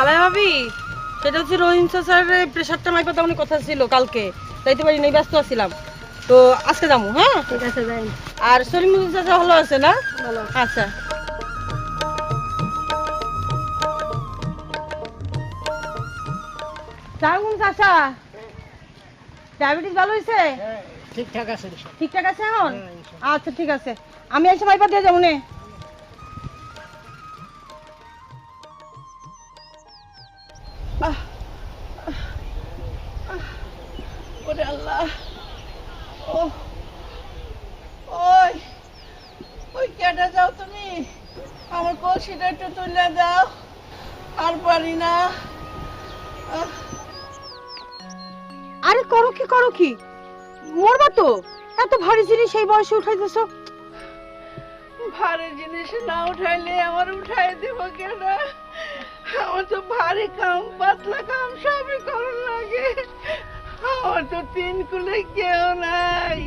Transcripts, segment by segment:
খালাই ভাবি, সেটা হচ্ছে রহিম স্যারের প্রেশারটা মাইপা তেমন কথা ছিল কালকে, যাইতে পারি নাই, ব্যস্ত আছিলাম। তো আজকে যাবো। হ্যাঁ ঠিক আছে, যাই। আর সলিম চাচা ভালো আছে না? ভালো। আচ্ছা। সালাম চাচা, ডায়াবেটিস ভালো হয়েছে? ঠিকঠাক আছে। ঠিকঠাক আছে এখন? আচ্ছা ঠিক আছে, আমি এসে মাইপা দিয়ে যাবো নে। ওরে আল্লাহ, ও ওই ওই কেটে যাও তুমি, আমার কলসিটা একটু তুলে দাও, আর পারি না। আরে করো কি মরবা তো, এত ভারী জিনিস সেই বয়সে উঠাইতেছো। ভারী জিনিস না উঠাইলে আমার উঠাই দেব কেন? আমার তো ভারী কাম পাতলা কাম সবই করার লাগে। আমার তো তিন কুলে কেউ নাই,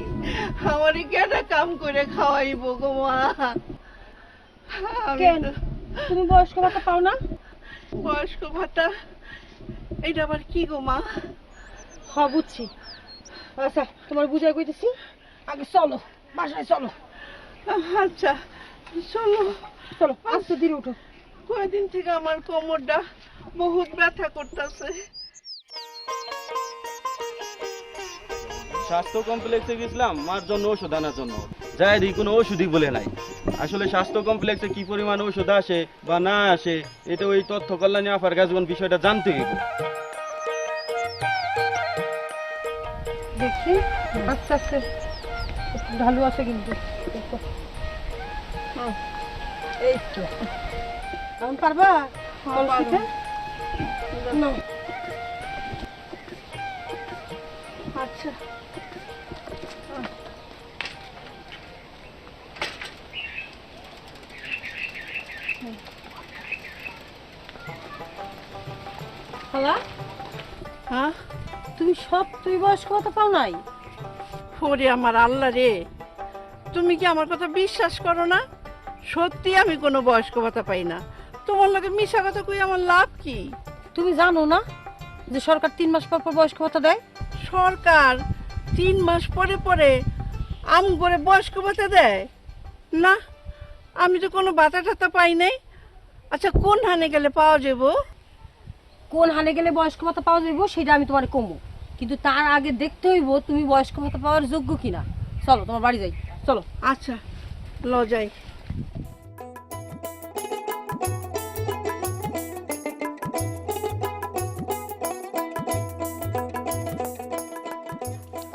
আমারই কেটা কাম করে খাওয়াইবো গো মা। তুমি বয়স্ক ভাতা পাও না? বয়স্ক ভাতা এইটা আবার কি গো মা? হ্যাঁ বুঝছি। আচ্ছা তোমার বুঝাই কইতেছি, আগে চলো বাসায় চলো। আচ্ছা চলো চলো, আস্তে ধীরে উঠো। কয়দিন থেকে আমার কোমরটা বহুত ব্যথা করতেছে। স্বাস্থ্য কমপ্লেক্সে গেছিলাম মার জন্য ওষুধ আনার জন্য, যাই দিই কোনো ওষুধই বলে নাই। আসলে স্বাস্থ্য কমপ্লেক্সে কি পরিমাণ ওষুধ আসে বা না আসে, এটা ওই তথ্য কল্যাণী আফার কাছে বিষয়টা জানতে হইব। দেখছি আস্তে আস্তে ঢালু আছে কিন্তু। এই তো এখন পারবা? আচ্ছা খালা, হ্যাঁ তুমি বয়স্ক ভাতা পাও নাই? ওরে আমার আল্লাহ রে, তুমি কি আমার কথা বিশ্বাস করো না? সত্যি আমি কোনো বয়স্ক ভাতা পাই না। তোমার লাগে মিশা কথা কই আমার লাভ কি? তুমি জানো না যে সরকার 3 মাস পর পর বয়স্ক ভাতা দেয়? সরকার 3 মাস পরে পরে আম করে বয়স্ক ভাতা দেয় না? আমি তো কোনো ভাতা টাতা পাই নাই। আচ্ছা কোন হানে গেলে পাওয়া যাবো? কোন হানে গেলে বয়স্ক ভাতা পাওয়া যাবো সেটা আমি তোমার কমবো, কিন্তু তার আগে দেখতে হইব তুমি বয়স্ক ভাতা পাওয়ার যোগ্য কিনা। চলো তোমার বাড়ি যাই, চলো। আচ্ছা ল যাই।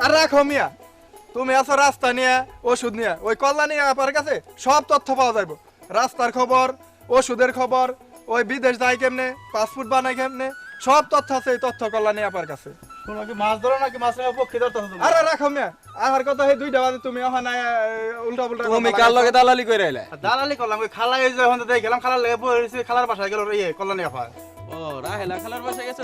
আর রাখো মিয়া, তুমি আছো রাস্তা নিয়ে ওষুধ নিয়ে, ওই কল্যাণী আপার কাছে সব তথ্য পাওয়া যাইব। রাস্তার খবর, ওষুধের খবর, ওই বিদেশ যায় কেমনে, পাসপোর্ট বানায় কেমনে, সব তথ্য আছে এই তথ্য কল্যাণী আপার কাছে। তোমাকে মাছ ধরো নাকি মাছ নেওয়ার পক্ষে ধরতে হবে? আরে রাখো মিয়া, আহার কথা এই 2টা বাজে তুমি ওখানে উল্টা পুল্টা তুমি কার লগে দালালি করে এলে? দালালি করলাম, ওই খালা এই যে ওখানে দেখে গেলাম, খালার লেগে বসে খালার বাসায় গেল ইয়ে কল্যাণী আফা। ও রাহেলা খালার বাসায় গেছে।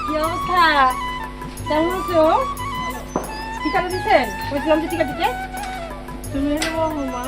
কি অবস্থা? কেমন আছো? টিকাটা দিচ্ছেন? বলছিলাম যে টিকা দিতে। তুমি মা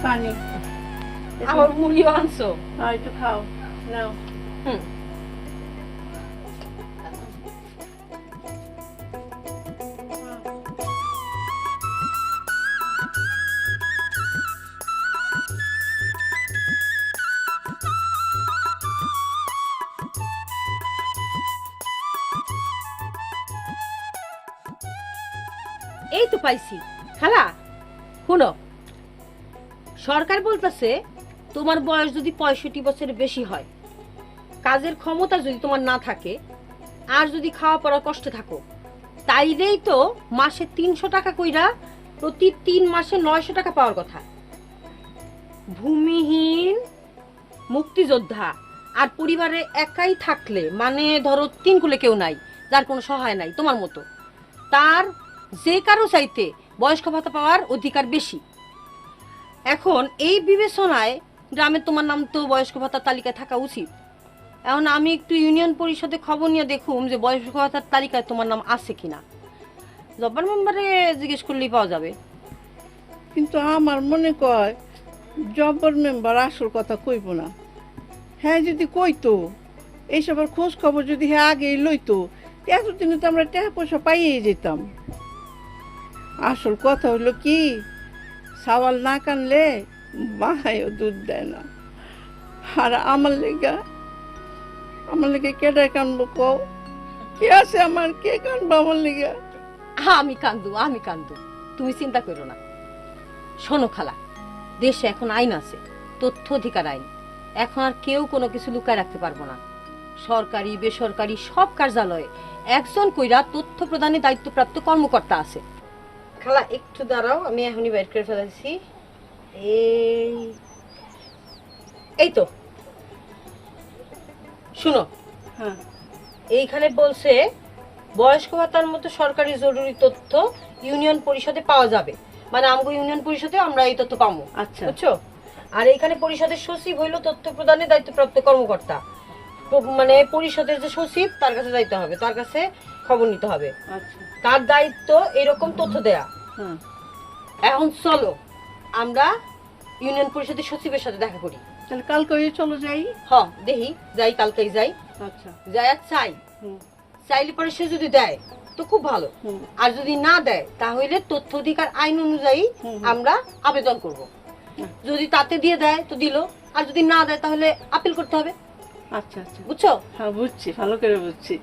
পানি আমার মুড়িও আনছো, একটু খাও নাও। এই তো পাইছি। খালা শোনো, সরকার বলতেছে তোমার বয়স যদি 65 বছরের বেশি হয়, কাজের ক্ষমতা যদি তোমার না থাকে, আর যদি খাওয়া পড়ার কষ্টে থাকো, তাইলেই তো মাসে 300 টাকা কইরা প্রতি 3 মাসে 900 টাকা পাওয়ার কথা। ভূমিহীন, মুক্তিযোদ্ধা আর পরিবারে একাই থাকলে, মানে ধরো 3 কুলে কেউ নাই, যার কোনো সহায় নাই তোমার মতো, তার যে কারো চাইতে বয়স্ক ভাতা পাওয়ার অধিকার বেশি। এখন এই বিবেচনায় গ্রামে তোমার নাম তো বয়স্ক ভাতার তালিকায় থাকা উচিত। এখন আমি একটু ইউনিয়ন পরিষদে খবর নিয়ে দেখুম যে বয়স্ক ভাতার তালিকায় তোমার নাম আছে কিনা। জব্বার মেম্বারে জিজ্ঞেস করলেই পাওয়া যাবে। কিন্তু আমার মনে কয় জব্বর মেম্বার আসল কথা কইব না। হ্যাঁ যদি কইতো, এইসবের খোঁজ খবর যদি হ্যাঁ আগেই লইতো, এতদিনে তো আমরা টাকা পয়সা পাইয়ে যেতাম। আসল কথা হইলো কি, সাওয়াল না কানলে বাহায়ও দুধ দেয় না। আর আমার লেগে কেডায় কানবো কও? কে আছে আমার, কে কানবো আমার লেগে? আমি কান্দু, তুমি চিন্তা করো না। শোনো খালা, দেশে এখন আইন আছে, তথ্য অধিকার আইন। এখন আর কেউ কোনো কিছু লুকায় রাখতে পারবো না। সরকারি বেসরকারি সব কার্যালয়ে একজন কইরা তথ্য প্রদানের দায়িত্বপ্রাপ্ত কর্মকর্তা আছে। খালা একটু দাঁড়াও, আমি এখনই বের করে ফেলেছি। এই তো শুনো, হ্যাঁ, এইখানে বলছে বয়স্ক ভাতার মতো সরকারি জরুরি তথ্য ইউনিয়ন পরিষদে পাওয়া যাবে। মানে আমগো ইউনিয়ন পরিষদে আমরা এই তথ্য পাবো। আচ্ছা। বুঝছো? আর এইখানে পরিষদের সচিব হইলো তথ্য প্রদানের দায়িত্বপ্রাপ্ত কর্মকর্তা। মানে পরিষদের যে সচিব, তার কাছে যাইতে হবে, তার কাছে খবর নিতে হবে। আচ্ছা। তার দায়িত্ব এরকম তথ্য দেয়া। হ্যাঁ, এখন চলো আমরা ইউনিয়ন পরিষদের সচিবের সাথে দেখা করি। তাহলে কালকে চলো যাই। দেখি যাই, কালকেই যাই। আচ্ছা। যাই আর চাই, চাইলে পরে সে যদি দেয় তো খুব ভালো, আর যদি না দেয় তাহলে তথ্য অধিকার আইন অনুযায়ী আমরা আবেদন করব। যদি তাতে দিয়ে দেয় তো দিল, আর যদি না দেয় তাহলে আপিল করতে হবে। আচ্ছা আচ্ছা, বুঝছো? হ্যাঁ বুঝছি, ভালো করে বুঝছি।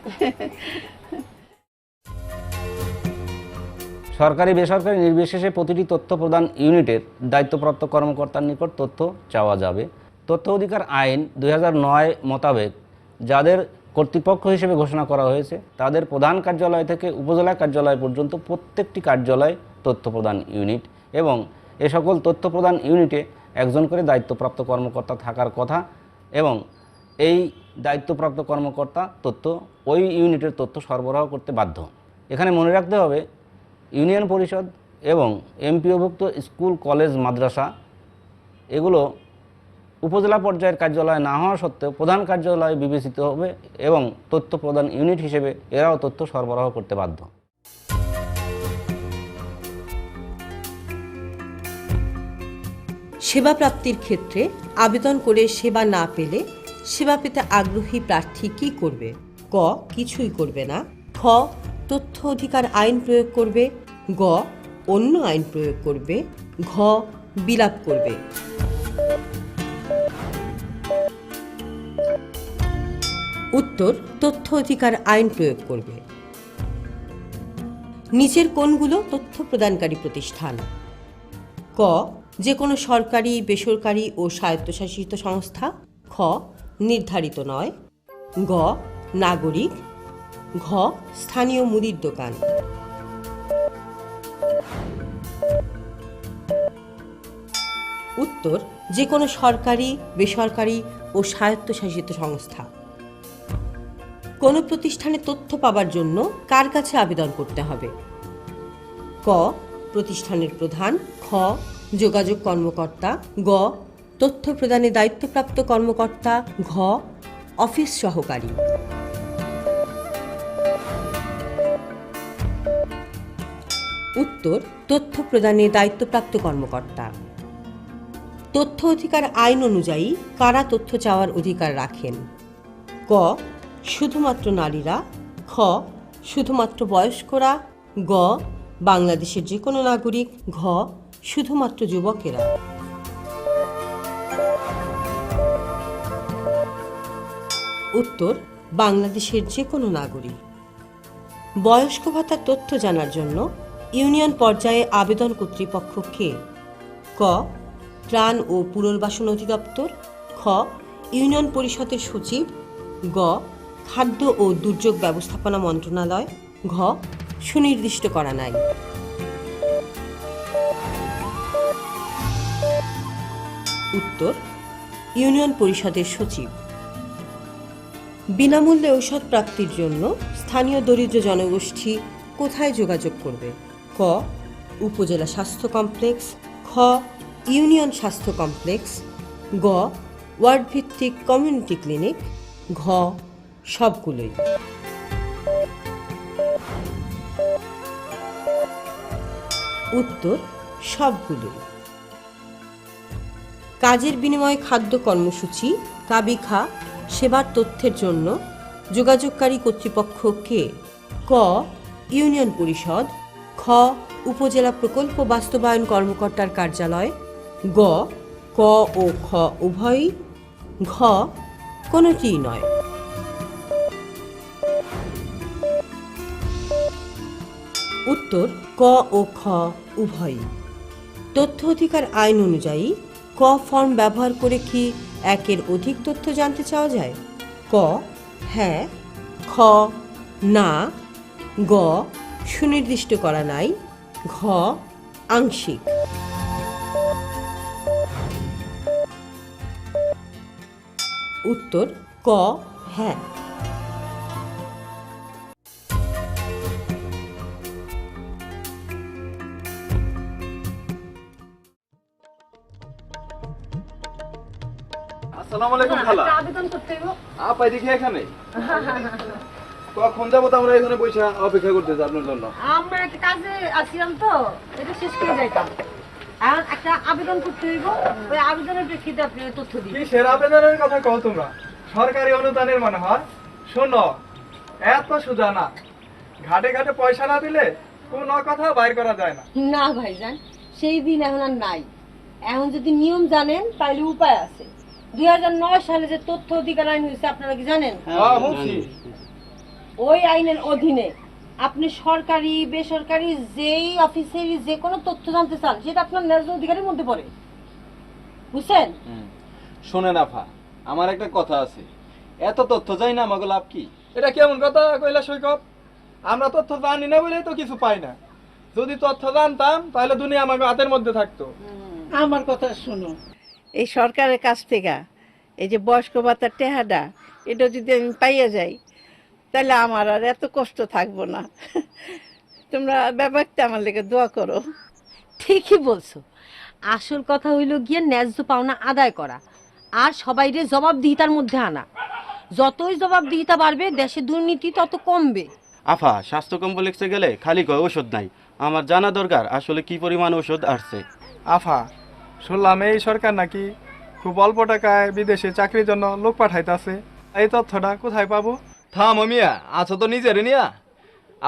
সরকারি বেসরকারি নির্বিশেষে প্রতিটি তথ্য প্রদান ইউনিটের দায়িত্বপ্রাপ্ত কর্মকর্তার নিকট তথ্য চাওয়া যাবে। তথ্য অধিকার আইন 2009 মোতাবেক যাদের কর্তৃপক্ষ হিসেবে ঘোষণা করা হয়েছে, তাদের প্রধান কার্যালয় থেকে উপজেলা কার্যালয় পর্যন্ত প্রত্যেকটি কার্যালয় তথ্য প্রদান ইউনিট, এবং এ সকল তথ্য প্রদান ইউনিটে একজন করে দায়িত্বপ্রাপ্ত কর্মকর্তা থাকার কথা, এবং এই দায়িত্বপ্রাপ্ত কর্মকর্তা তথ্য ওই ইউনিটের তথ্য সরবরাহ করতে বাধ্য। এখানে মনে রাখতে হবে, ইউনিয়ন পরিষদ এবং এমপিওভুক্ত স্কুল কলেজ মাদ্রাসা এগুলো উপজেলা পর্যায়ের কার্যালয় না হওয়া সত্ত্বেও প্রধান কার্যালয় বিবেচিত হবে এবং তথ্য প্রদান ইউনিট হিসেবে এরাও তথ্য সরবরাহ করতে বাধ্য। সেবা প্রাপ্তির ক্ষেত্রে আবেদন করে সেবা না পেলে সেবা পেতে আগ্রহী প্রার্থী কী করবে? ক. কিছুই করবে না। খ. তথ্য অধিকার আইন প্রয়োগ করবে। গ. অন্য আইন প্রয়োগ করবে। ঘ. বিলাপ করবে। উত্তর: তথ্য অধিকার আইন প্রয়োগ করবে। নিচের কোনগুলো তথ্য প্রদানকারী প্রতিষ্ঠান? ক. যে কোনো সরকারি, বেসরকারি ও স্বায়ত্তশাসিত সংস্থা। খ. নির্ধারিত নয়। গ. নাগরিক। ঘ. স্থানীয় মুদির দোকান। উত্তর: যে কোনো সরকারি, বেসরকারি ও স্বায়ত্তশাসিত সংস্থা। কোনো প্রতিষ্ঠানে তথ্য পাবার জন্য কার কাছে আবেদন করতে হবে? ক. প্রতিষ্ঠানের প্রধান। খ. যোগাযোগ কর্মকর্তা। গ. তথ্য প্রদানে দায়িত্বপ্রাপ্ত কর্মকর্তা। ঘ. অফিস সহকারী। উত্তর: তথ্য প্রদানে দায়িত্বপ্রাপ্ত কর্মকর্তা। তথ্য অধিকার আইন অনুযায়ী কারা তথ্য চাওয়ার অধিকার রাখেন? ক. শুধুমাত্র নারীরা। খ. শুধুমাত্র বয়স্করা। গ. বাংলাদেশের যে কোনো নাগরিক। ঘ. শুধুমাত্র যুবকেরা। উত্তর: বাংলাদেশের যে কোনো নাগরিক। বয়স্ক ভাতার তথ্য জানার জন্য ইউনিয়ন পর্যায়ে আবেদন কর্তৃপক্ষ কে? ক. ত্রাণ ও পুনর্বাসন অধিদপ্তর। খ. ইউনিয়ন পরিষদের সচিব। গ. খাদ্য ও দুর্যোগ ব্যবস্থাপনা মন্ত্রণালয়। ঘ. সুনির্দিষ্ট করা নাই। উত্তর: ইউনিয়ন পরিষদের সচিব। বিনামূল্যে ঔষধ প্রাপ্তির জন্য স্থানীয় দরিদ্র জনগোষ্ঠী কোথায় যোগাযোগ করবে? ক. উপজেলা স্বাস্থ্য কমপ্লেক্স। খ. ইউনিয়ন স্বাস্থ্য কমপ্লেক্স। গ. ওয়ার্ড ভিত্তিক কমিউনিটি ক্লিনিক। ঘ. সবগুলোই। উত্তর: সবগুলোই। কাজের বিনিময়ে খাদ্য কর্মসূচি কাবিখা সেবার তথ্যের জন্য যোগাযোগকারী কর্তৃপক্ষ কে? ক. ইউনিয়ন পরিষদ। খ. উপজেলা প্রকল্প বাস্তবায়ন কর্মকর্তার কার্যালয়। গ. ক ও খ উভয়ই। ঘ. কোনোটিই নয়। উত্তর: ক ও খ উভয়ই। তথ্য অধিকার আইন অনুযায়ী ক ফর্ম ব্যবহার করে কি একের অধিক তথ্য জানতে চাওয়া যায়? ক. হ্যাঁ। খ. না। গ. সুনির্দিষ্ট করা নাই। ঘ. আংশিক। উত্তর: ক. হ্যাঁ। আসসালামু আলাইকুম খালা। আবেদন করতে হইব। আপা দেখি এখানে কখন যাবো তো আমরা এখানে বসে অপেক্ষা করতেছি আপনার জন্য। আমরা একটা কাজে আসছিলাম তো, এটা শেষ করে যাইতাম। এখন একটা আবেদন করতে হইব, ওই আবেদনের প্রেক্ষিতে আপনি ওই তথ্য দিন। কি সেরা আবেদনের কথা কও তোমরা? সরকারি অনুদানের মনে হয়। শোনো, এত সোজা না। ঘাটে ঘাটে পয়সা না দিলে কোনো কথা বাইর করা যায় না। না ভাইজান, সেই দিন এখন আর নাই। এখন যদি নিয়ম জানেন তাহলে উপায় আছে। 2009 সালে যে তথ্য অধিকার আইন হয়েছে আপনারা কি জানেন? হ্যাঁ, বুঝছি। ওই আইনের অধীনে আপনি সরকারি বেসরকারি যেই অফিসেরই যে কোনো তথ্য জানতে চান, সেটা আপনার ন্যায্য অধিকারের মধ্যে পড়ে। বুঝছেন? শোনেন আফা, আমার একটা কথা আছে। এত তথ্য চাই না, আমাকে লাভ কি? এটা কেমন কথা কইলা সৈকত? আমরা তথ্য জানি না বলেই তো কিছু পাই না। যদি তথ্য জানতাম তাহলে দুনিয়া আমাকে হাতের মধ্যে থাকতো। আমার কথা শোনো, এই সরকারের কাছ থেকে এই যে বয়স্ক ভাতার টেহাটা, এটা যদি আমি পাইয়া যাই তাহলে আমার আর এত কষ্ট থাকবো না। তোমরা ব্যাপারটা আমার লেগে দোয়া করো। ঠিকই বলছো। আসল কথা হইল গিয়ে ন্যায্য পাওনা আদায় করা আর সবাইরে জবাবদিহিতার মধ্যে আনা। যতই জবাবদিহিতা বাড়বে দেশে দুর্নীতি তত কমবে। আফা, স্বাস্থ্য কমপ্লেক্সে গেলে খালি কয় ওষুধ নাই। আমার জানা দরকার আসলে কি পরিমাণ ওষুধ আসছে। আফা, শুনলাম এই সরকার নাকি খুব অল্প টাকায় বিদেশে চাকরির জন্য লোক পাঠাইতেছে। এই তথ্যটা কোথায় পাবো? থাম মিয়া, আছো তো নিজের নিয়া।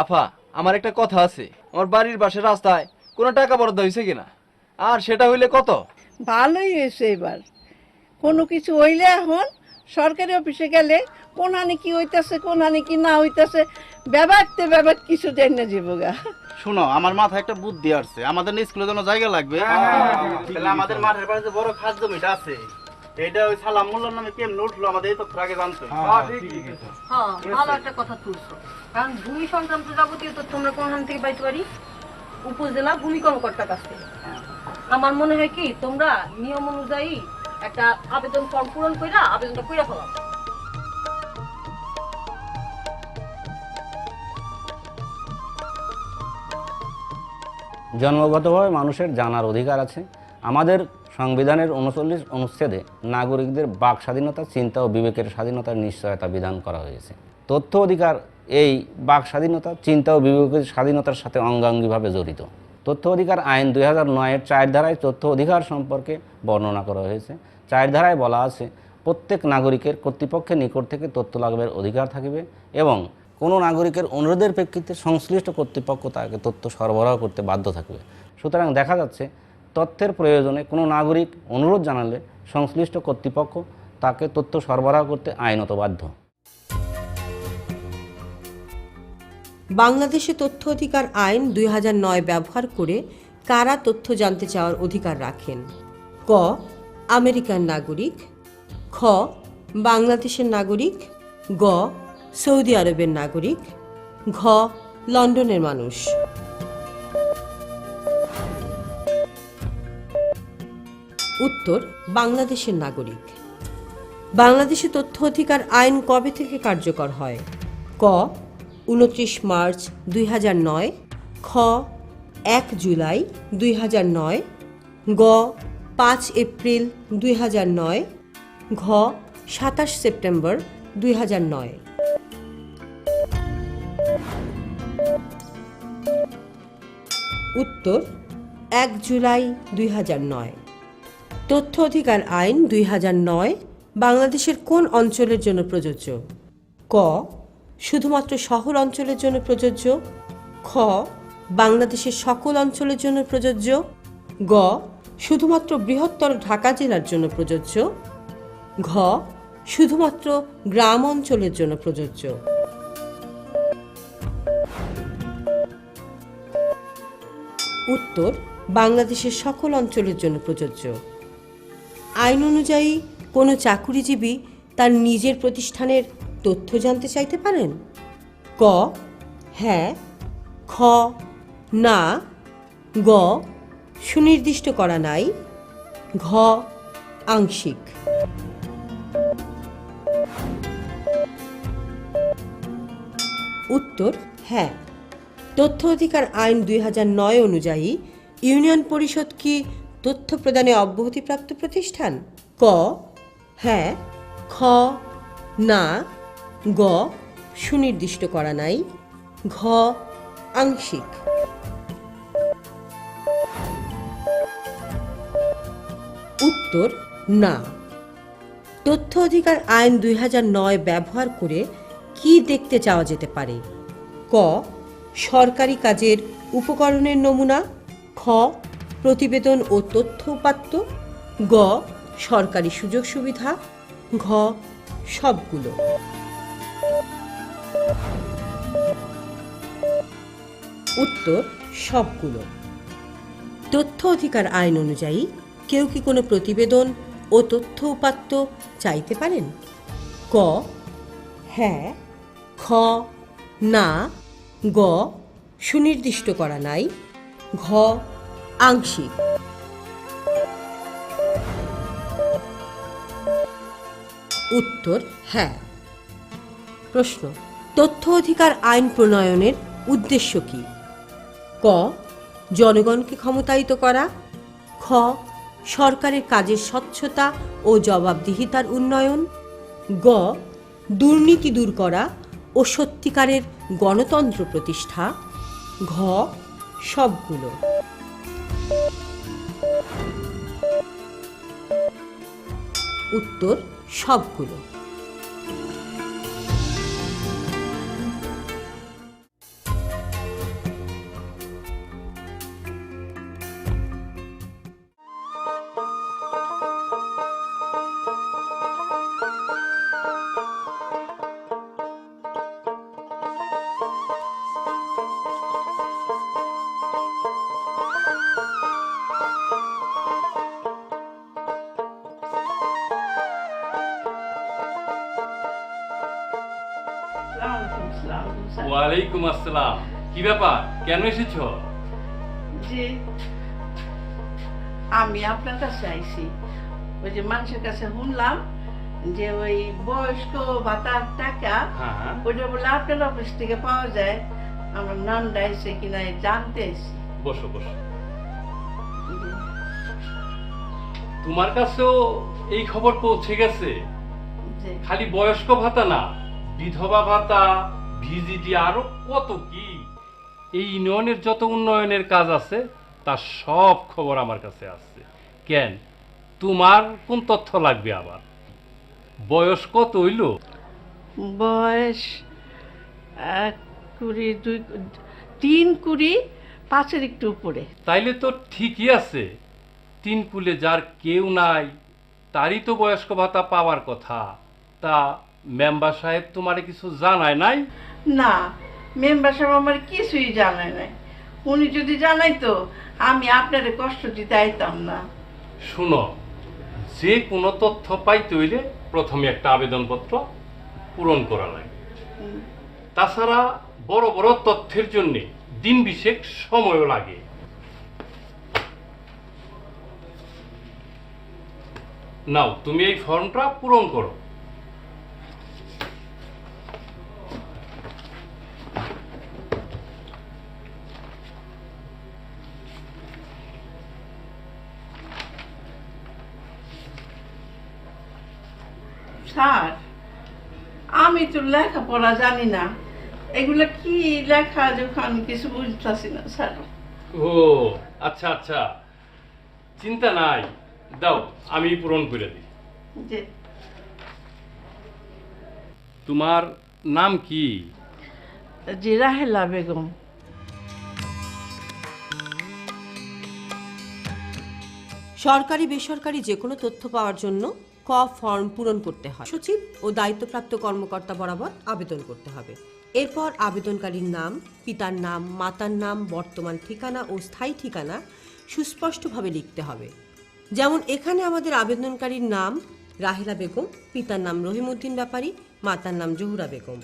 আফা, আমার একটা কথা আছে। আমার বাড়ির পাশে রাস্তায় কোনো টাকা বরাদ্দ হয়েছে কিনা, আর সেটা হইলে কত? ভালোই হয়েছে। এবার কোনো কিছু হইলে এখন সরকারি অফিসে গেলে কোন হানি কি হইতাছে কোন হানি কি না হইতাছে ব্যাপার কিছু জানি না জীবগা। শোনো, আমার মাথায় একটা বুদ্ধি আসছে। আমাদের স্কুলে যেন জায়গা লাগবে, তাহলে আমাদের মাঠের পাশে বড় খাদ্য জমিটা আছে। এটা ওই সালাম মোল্লার নামে কেমন উঠলো আমাদের এই তথ্য আগে জানতে। হ্যাঁ, ভালো একটা কথা তুলছো। কারণ ভূমি সংক্রান্ত যাবতীয় তথ্য আমরা কোনখান থেকে পাইতে পারি? উপজেলা ভূমি কর্মকর্তার কাছ থেকে। আমার মনে হয় কি তোমরা নিয়ম অনুযায়ী একটা আবেদন ফর্ম পূরণ কইরা আবেদনটা কইরা ফেলাও। জন্মগতভাবে মানুষের জানার অধিকার আছে। আমাদের সংবিধানের 39 অনুচ্ছেদে নাগরিকদের বাক স্বাধীনতা, চিন্তা ও বিবেকের স্বাধীনতার নিশ্চয়তা বিধান করা হয়েছে। তথ্য অধিকার এই বাক স্বাধীনতা, চিন্তা ও বিবেকের স্বাধীনতার সাথে অঙ্গাঙ্গিভাবে জড়িত। তথ্য অধিকার আইন 2009-এর 4 ধারায় তথ্য অধিকার সম্পর্কে বর্ণনা করা হয়েছে। 4 ধারায় বলা আছে, প্রত্যেক নাগরিকের কর্তৃপক্ষের নিকট থেকে তথ্য লাভের অধিকার থাকিবে এবং কোনো নাগরিকের অনুরোধের প্রেক্ষিতে সংশ্লিষ্ট কর্তৃপক্ষ তাকে তথ্য সরবরাহ করতে বাধ্য থাকবে। সুতরাং দেখা যাচ্ছে, তথ্যের প্রয়োজনে কোনো নাগরিক অনুরোধ জানালে সংশ্লিষ্ট কর্তৃপক্ষ তাকে তথ্য সরবরাহ করতে আইনত বাধ্য। বাংলাদেশে তথ্য অধিকার আইন 2009 ব্যবহার করে কারা তথ্য জানতে চাওয়ার অধিকার রাখেন? ক আমেরিকান নাগরিক, খ বাংলাদেশের নাগরিক, গ সৌদি আরবের নাগরিক, ঘ লন্ডনের মানুষ। উত্তর বাংলাদেশের নাগরিক। বাংলাদেশে তথ্য অধিকার আইন কবে থেকে কার্যকর হয়? ক 29 মার্চ 2009, খ 1 জুলাই 2009, গ 5 এপ্রিল 2009, ঘ 27 সেপ্টেম্বর 2009। উত্তর 1 জুলাই 2009। তথ্য অধিকার আইন 2009 বাংলাদেশের কোন অঞ্চলের জন্য প্রযোজ্য? ক শুধুমাত্র শহর অঞ্চলের জন্য প্রযোজ্য, খ বাংলাদেশের সকল অঞ্চলের জন্য প্রযোজ্য, গ শুধুমাত্র বৃহত্তর ঢাকা জেলার জন্য প্রযোজ্য, ঘ শুধুমাত্র গ্রাম অঞ্চলের জন্য প্রযোজ্য। উত্তর বাংলাদেশের সকল অঞ্চলের জন্য প্রযোজ্য। আইন অনুযায়ী কোনো চাকুরিজীবী তার নিজের প্রতিষ্ঠানের তথ্য জানতে চাইতে পারেন? ক হ্যাঁ, খ না, গ সুনির্দিষ্ট করা নাই, ঘ আংশিক। উত্তর হ্যাঁ। তথ্য অধিকার আইন 2009 অনুযায়ী ইউনিয়ন পরিষদ কি তথ্য প্রদানে অব্যাহতিপ্রাপ্ত প্রতিষ্ঠান? ক হ্যাঁ, খ না, গ সুনির্দিষ্ট করা নাই, ঘ আংশিক। উত্তর না। তথ্য অধিকার আইন 2009 ব্যবহার করে কি দেখতে চাওয়া যেতে পারে? ক সরকারি কাজের উপকরণের নমুনা, খ প্রতিবেদন ও তথ্য উপাত্ত, গ সরকারি সুযোগ সুবিধা, ঘ সবগুলো। উত্তর সবগুলো। তথ্য অধিকার আইন অনুযায়ী কেউ কি কোনো প্রতিবেদন ও তথ্য উপাত্ত চাইতে পারেন? ক হ্যাঁ, খ না, গ সুনির্দিষ্ট করা নাই, ঘ আংশিক। উত্তর হ্যাঁ। প্রশ্ন তথ্য অধিকার আইন প্রণয়নের উদ্দেশ্য কি? ক জনগণকে ক্ষমতায়িত করা, খ সরকারের কাজের স্বচ্ছতা ও জবাবদিহিতার উন্নয়ন, গ দুর্নীতি দূর করা ও সত্যিকারের গণতন্ত্র প্রতিষ্ঠা, ঘ সবগুলো। উত্তর সবগুলো। ওয়ালাইকুম আসসালাম। কি ব্যাপার, কেন এসেছো? যে আমি আপনার কাছে আইছি, ওই যে মানুষের কাছে শুনলাম যে ওই বয়স্ক ভাতার টাকা হ্যাঁ। ওইটা বলে আপনার অফিস থেকে পাওয়া যায়। আমার নামটা এসে কিনা জানতে এসি। বসো বসো। তোমার কাছেও এই খবর পৌঁছে গেছে? যে খালি বয়স্ক ভাতা না, বিধবা ভাতা, ভিজিটি, আরো কত কি। এই ইউনিয়নের যত উন্নয়নের কাজ আছে তার সব খবর আমার কাছে আছে। কেন, তোমার কোন তথ্য লাগবে আবার? বয়স কত হইল? বয়স 3-5 একটু উপরে। তাইলে তো ঠিকই আছে। 3 কুলে যার কেউ নাই তারই তো বয়স্ক ভাতা পাওয়ার কথা। তা মেম্বার সাহেব তোমারে কিছু জানায় নাই? না, মেম্বার সাহেব আমার কিছুই জানায় নাই। উনি যদি জানাইতো আমি আপনারে কষ্ট দিতে আইতাম না। শুনো, যে কোনো তথ্য পাইতে হইলে প্রথমে একটা আবেদনপত্র পূরণ করা লাগে। তাছাড়া বড় বড় তথ্যের জন্য দিন বিশেক সময়ও লাগে। নাও, তুমি এই ফর্মটা পূরণ করো। স্যার, আমি তো লেখাপড়া জানি না, এগুলা কি লেখা যখন আমি কিছু বুঝতেছি না স্যার। ও আচ্ছা আচ্ছা, চিন্তা নাই, দাও আমি পূরণ করে দিই। যে তোমার নাম কি? জি, রাহেলা বেগম। সরকারি বেসরকারি যে কোনো তথ্য পাওয়ার জন্য ক ফর্ম পূরণ করতে হয়। সচিব ও দায়িত্বপ্রাপ্ত কর্মকর্তা বরাবর আবেদন করতে হবে। এরপর আবেদনকারীর নাম, পিতার নাম, মাতার নাম, বর্তমান ঠিকানা ও স্থায়ী ঠিকানা সুস্পষ্টভাবে লিখতে হবে। যেমন এখানে আমাদের আবেদনকারীর নাম রাহেলা বেগম, পিতার নাম রহিমউদ্দিন ব্যাপারী, মাতার নাম Jahura Begum.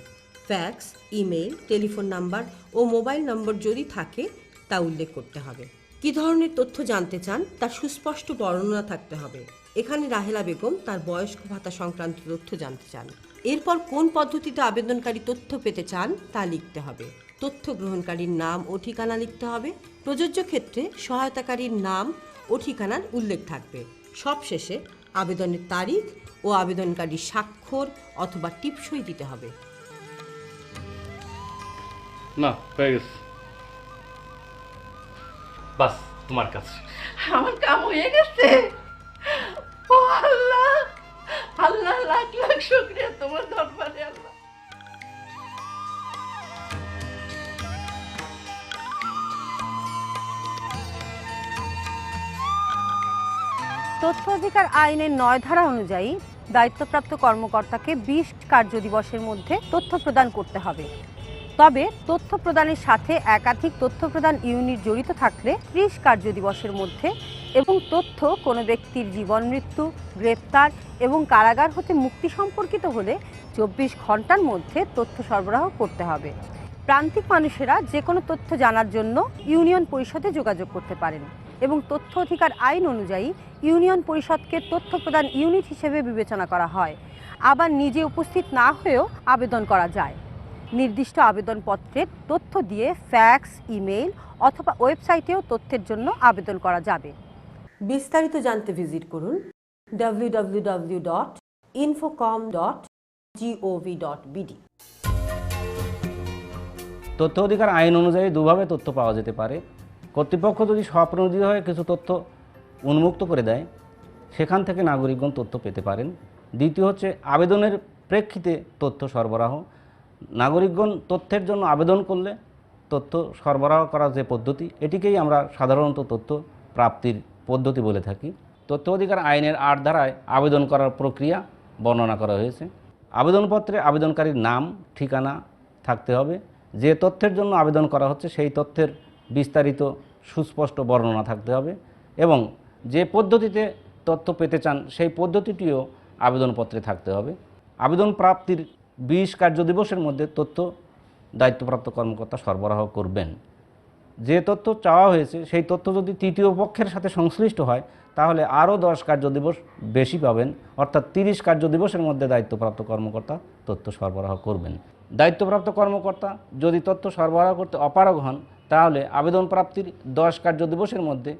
Fax, email, telephone number ও মোবাইল নম্বর যদি থাকে তা উল্লেখ করতে হবে। কী ধরনের তথ্য জানতে চান তার সুস্পষ্ট বর্ণনা থাকতে হবে। এখানে রাহেলা বেগম তার বয়স্ক ভাতা সংক্রান্ত তথ্য জানতে চান। এরপর কোন পদ্ধতিতে আবেদনকারী তথ্য পেতে চান তা লিখতে হবে। তথ্য গ্রহণকারীর নাম ও ঠিকানা লিখতে হবে। প্রযোজ্য ক্ষেত্রে সহায়তাকারীর নাম ও ঠিকানার উল্লেখ থাকবে। সবশেষে আবেদনের তারিখ ও আবেদনকারীর স্বাক্ষর অথবা টিপসই দিতে হবে। না, হয়ে গেছে। বাস, তোমার কাছে। আমার কাম হয়ে গেছে। ও আল্লাহ, আল্লাহ লাখ লাখ শুকরিয়া তোমার দরবারে। আল্লাহ, তথ্য অধিকার আইনের ৯ ধারা অনুযায়ী দায়িত্বপ্রাপ্ত কর্মকর্তাকে ২০ কার্যদিবসের মধ্যে তথ্য প্রদান করতে হবে। তবে তথ্য প্রদানের সাথে একাধিক তথ্য প্রদান ইউনিট জড়িত থাকলে ৩০ কার্যদিবসের মধ্যে এবং তথ্য কোনো ব্যক্তির জীবন মৃত্যু, গ্রেপ্তার এবং কারাগার হতে মুক্তি সম্পর্কিত হলে ২৪ ঘন্টার মধ্যে তথ্য সরবরাহ করতে হবে। প্রান্তিক মানুষেরা যে কোনো তথ্য জানার জন্য ইউনিয়ন পরিষদে যোগাযোগ করতে পারেন এবং তথ্য অধিকার আইন অনুযায়ী ইউনিয়ন পরিষদকে তথ্য প্রদান ইউনিট হিসেবে বিবেচনা করা হয়। আবার নিজে উপস্থিত না হয়েও আবেদন করা যায়। নির্দিষ্ট আবেদনপত্রের তথ্য দিয়ে ফ্যাক্স, ইমেইল অথবা ওয়েবসাইটেও তথ্যের জন্য আবেদন করা যাবে। বিস্তারিত জানতে ভিজিট করুন www.infocom.gov.bd। তথ্য অধিকার আইন অনুযায়ী দুভাবে তথ্য পাওয়া যেতে পারে। কর্তৃপক্ষ যদি স্বপ্রণোদিত হয়ে কিছু তথ্য উন্মুক্ত করে দেয়, সেখান থেকে নাগরিকগণ তথ্য পেতে পারেন। দ্বিতীয় হচ্ছে আবেদনের প্রেক্ষিতে তথ্য সরবরাহ। নাগরিকগণ তথ্যের জন্য আবেদন করলে তথ্য সরবরাহ করার যে পদ্ধতি, এটিকেই আমরা সাধারণত তথ্য প্রাপ্তির পদ্ধতি বলে থাকি। তথ্য অধিকার আইনের ৮ ধারায় আবেদন করার প্রক্রিয়া বর্ণনা করা হয়েছে। আবেদনপত্রে আবেদনকারীর নাম, ঠিকানা থাকতে হবে। যে তথ্যের জন্য আবেদন করা হচ্ছে সেই তথ্যের বিস্তারিত সুস্পষ্ট বর্ণনা থাকতে হবে এবং যে পদ্ধতিতে তথ্য পেতে চান সেই পদ্ধতিটিও আবেদনপত্রে থাকতে হবে। আবেদন প্রাপ্তির ২০ কার্যদিবসের মধ্যে তথ্য দায়িত্বপ্রাপ্ত কর্মকর্তা সরবরাহ করবেন। যে তথ্য চাওয়া হয়েছে সেই তথ্য যদি তৃতীয় পক্ষের সাথে সংশ্লিষ্ট হয় তাহলে আরও ১০ কার্যদিবস বেশি পাবেন, অর্থাৎ ৩০ কার্যদিবসের মধ্যে দায়িত্বপ্রাপ্ত কর্মকর্তা তথ্য সরবরাহ করবেন। দায়িত্বপ্রাপ্ত কর্মকর্তা যদি তথ্য সরবরাহ করতে অপারগ হন তাহলে আবেদন প্রাপ্তির ১০ কার্যদিবসের মধ্যে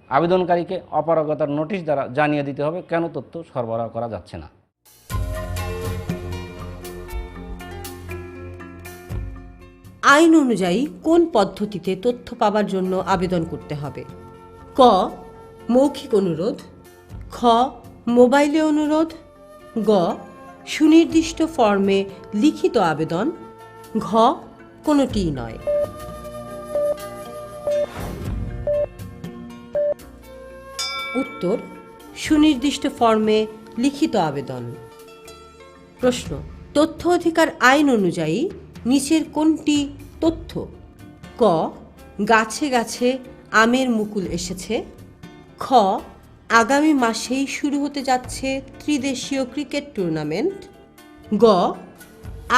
আবেদনকারীকে অপারগতার নোটিশ দ্বারা জানিয়ে দিতে হবে কেন তথ্য সরবরাহ করা যাচ্ছে না। আইন অনুযায়ী কোন পদ্ধতিতে তথ্য পাওয়ার জন্য আবেদন করতে হবে? ক মৌখিক অনুরোধ, খ মোবাইলে অনুরোধ, গ সুনির্দিষ্ট ফর্মে লিখিত আবেদন, ঘ কোনোটিই নয়। উত্তর সুনির্দিষ্ট ফর্মে লিখিত আবেদন। প্রশ্ন, তথ্য অধিকার আইন অনুযায়ী নিচের কোনটি তথ্য। ক, গাছে গাছে আমের মুকুল এসেছে। খ, আগামী মাসেই শুরু হতে যাচ্ছে ত্রিদেশীয় ক্রিকেট টুর্নামেন্ট। গ,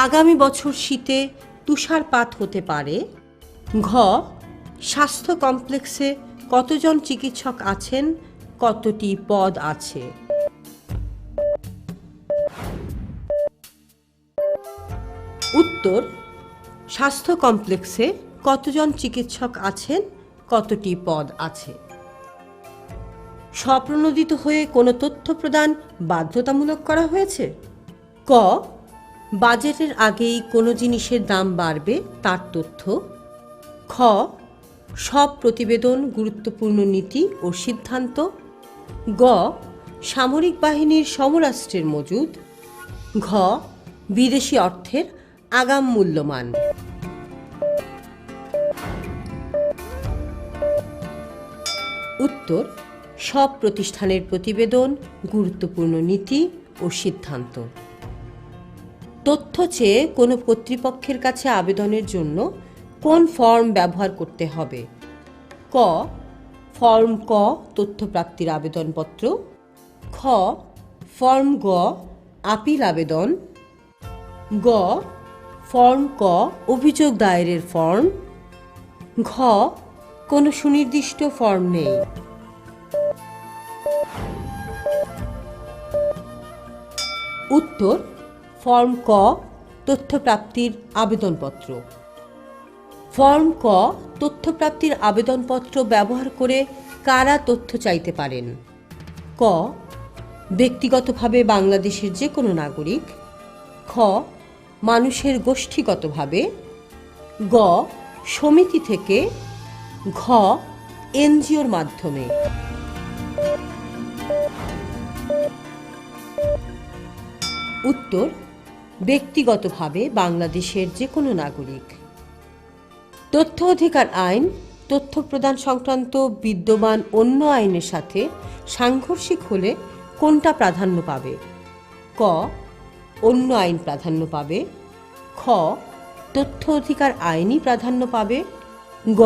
আগামী বছর শীতে তুষারপাত হতে পারে। ঘ, স্বাস্থ্য কমপ্লেক্সে কতজন চিকিৎসক আছেন, কতটি পদ আছে? উত্তর, স্বাস্থ্য কমপ্লেক্সে কতজন চিকিৎসক আছেন, কতটি পদ আছে? স্বপ্রণোদিত হয়ে কোনো তথ্য প্রদান বাধ্যতামূলক করা হয়েছে? ক, বাজেটের আগেই কোনো জিনিসের দাম বাড়বে তার তথ্য। খ, সব প্রতিবেদন গুরুত্বপূর্ণ নীতি ও সিদ্ধান্ত। গ, সামরিক বাহিনীর সমরাস্ত্রের মজুদ। ঘ, বিদেশি অর্থের আগাম মূল্যমান। উত্তর, সব প্রতিষ্ঠানের প্রতিবেদন গুরুত্বপূর্ণ নীতি ও সিদ্ধান্ত। তথ্য চেয়ে কোনো কর্তৃপক্ষের কাছে আবেদনের জন্য কোন ফর্ম ব্যবহার করতে হবে? ক, ফর্ম ক তথ্য প্রাপ্তির আবেদনপত্র। খ, ফর্ম গ আপিল আবেদন। গ, ফর্ম ক অভিযোগ দায়েরের ফর্ম। ঘ, কোনো সুনির্দিষ্ট ফর্ম নেই। উত্তর, ফর্ম ক তথ্য প্রাপ্তির আবেদনপত্র। ফর্ম ক তথ্য প্রাপ্তির আবেদনপত্র ব্যবহার করে কারা তথ্য চাইতে পারেন? ক, ব্যক্তিগতভাবে বাংলাদেশের যে কোনো নাগরিক। খ, মানুষের গোষ্ঠীগতভাবে। গ, সমিতি থেকে। ঘ, এনজিওর মাধ্যমে। উত্তর, ব্যক্তিগতভাবে বাংলাদেশের যে কোনো নাগরিক। তথ্য অধিকার আইন তথ্য প্রদান সংক্রান্ত বিদ্যমান অন্য আইনের সাথে সাংঘর্ষিক হলে কোনটা প্রাধান্য পাবে? ক, অন্য আইন প্রাধান্য পাবে। খ, তথ্য অধিকার আইনই প্রাধান্য পাবে। গ,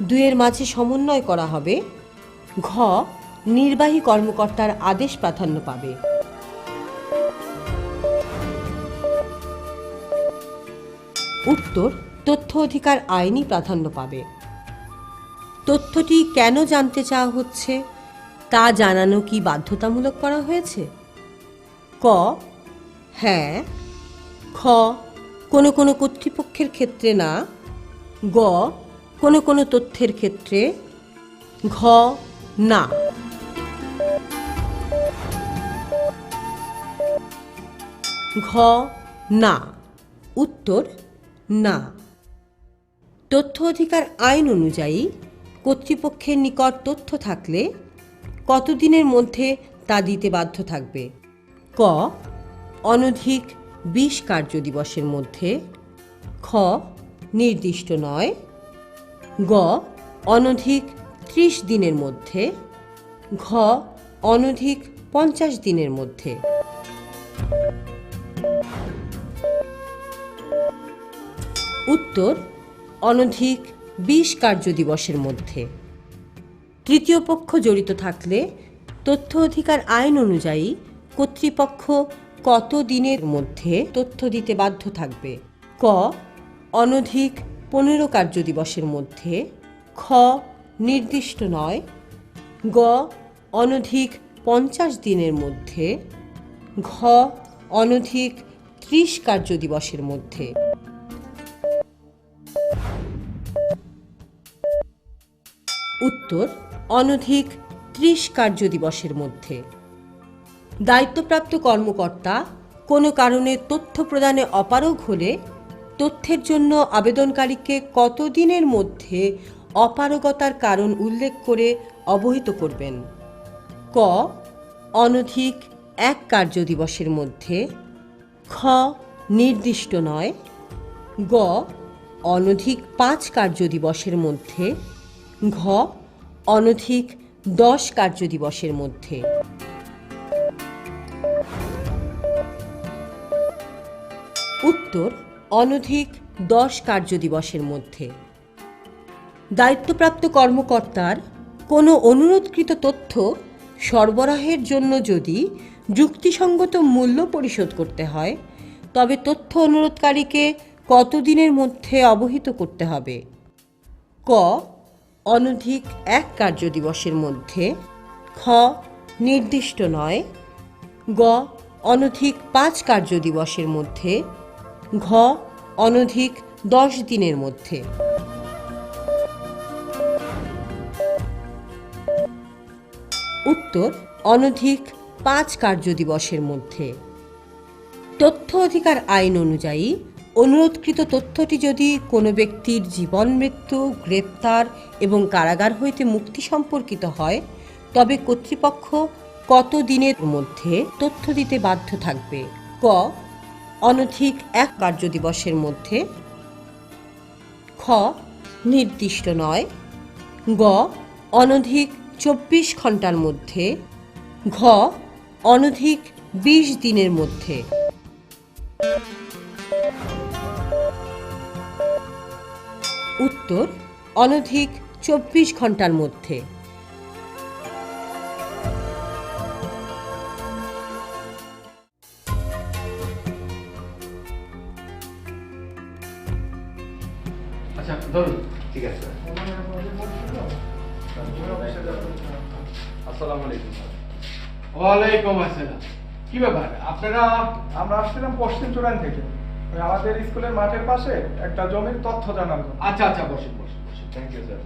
দুয়ের মাঝে সমন্বয় করা হবে। ঘ, নির্বাহী কর্মকর্তার আদেশ প্রাধান্য পাবে। উত্তর, তথ্য অধিকার আইনই প্রাধান্য পাবে। তথ্যটি কেন জানতে চাওয়া হচ্ছে তা জানানো কি বাধ্যতামূলক করা হয়েছে? ক, হ্যাঁ। খ, কোনো কোনো কর্তৃপক্ষের ক্ষেত্রে না। গ, কোনো কোনো তথ্যের ক্ষেত্রে। ঘ, না। ঘ, না। উত্তর, না। তথ্য অধিকার আইন অনুযায়ী কর্তৃপক্ষের নিকট তথ্য থাকলে কতদিনের মধ্যে তা দিতে বাধ্য থাকবে? ক, অনধিক 20 কার্যদিবসের মধ্যে। খ, নির্দিষ্ট নয়। গ, অনধিক 30 দিনের মধ্যে। ঘ, অনধিক 50 দিনের মধ্যে। উত্তর, অনধিক 20 কার্যদিবসের মধ্যে। তৃতীয় পক্ষ জড়িত থাকলে তথ্য অধিকার আইন অনুযায়ী কর্তৃপক্ষ কত দিনের মধ্যে তথ্য দিতে বাধ্য থাকবে? ক, অনধিক 15 কার্যদিবসের মধ্যে। খ, নির্দিষ্ট নয়। গ, অনধিক 50 দিনের মধ্যে। ঘ, অনধিক 30 কার্যদিবসের মধ্যে। উত্তর, অনধিক 30 কার্যদিবসের মধ্যে। দায়িত্বপ্রাপ্ত কর্মকর্তা কোনো কারণে তথ্য প্রদানে অপারগ হলে তথ্যের জন্য আবেদনকারীকে কত দিনের মধ্যে অপারগতার কারণ উল্লেখ করে অবহিত করবেন? ক, অনধিক 1 কার্যদিবসের মধ্যে। খ, নির্দিষ্ট নয়। গ, অনধিক 5 কার্যদিবসের মধ্যে। ঘ, অনধিক 10 কার্যদিবসের মধ্যে। উত্তর, অনধিক 10 কার্যদিবসের মধ্যে। দায়িত্বপ্রাপ্ত কর্মকর্তার কোনো অনুরোধকৃত তথ্য সরবরাহের জন্য যদি যুক্তিসঙ্গত মূল্য পরিশোধ করতে হয়, তবে তথ্য অনুরোধকারীকে কতদিনের মধ্যে অবহিত করতে হবে? ক, অনধিক 1 কার্যদিবসের মধ্যে। খ, নির্দিষ্ট নয়। গ, অনধিক 5 কার্যদিবসের মধ্যে। ঘ, অনধিক 10 দিনের মধ্যে। উত্তর, অনধিক 5 কার্যদিবসের মধ্যে। তথ্য অধিকার আইন অনুযায়ী অনুরোধকৃত তথ্যটি যদি কোনো ব্যক্তির জীবন, মৃত্যু, গ্রেপ্তার এবং কারাগার হইতে মুক্তি সম্পর্কিত হয়, তবে কর্তৃপক্ষ কত দিনের মধ্যে তথ্য দিতে বাধ্য থাকবে? ক, অনধিক 1 কার্যদিবসের মধ্যে। খ, নির্দিষ্ট নয়। গ, অনধিক 24 ঘন্টার মধ্যে। ঘ, অনধিক 20 দিনের মধ্যে। উত্তর, অনধিক 24 ঘন্টার মধ্যে। আচ্ছা ধরুন, ঠিক আছে। আসসালামু আলাইকুম। ওয়ালাইকুম আসসালাম। কি ব্যাপার আপনারা? আমরা আসছিলাম পশ্চিম চূড়ান থেকে, ওই আমাদের স্কুলের মাঠের পাশে একটা জমির তথ্য জানার জন্য। আচ্ছা আচ্ছা, বসুন বসুন বসুন। Thank you sir.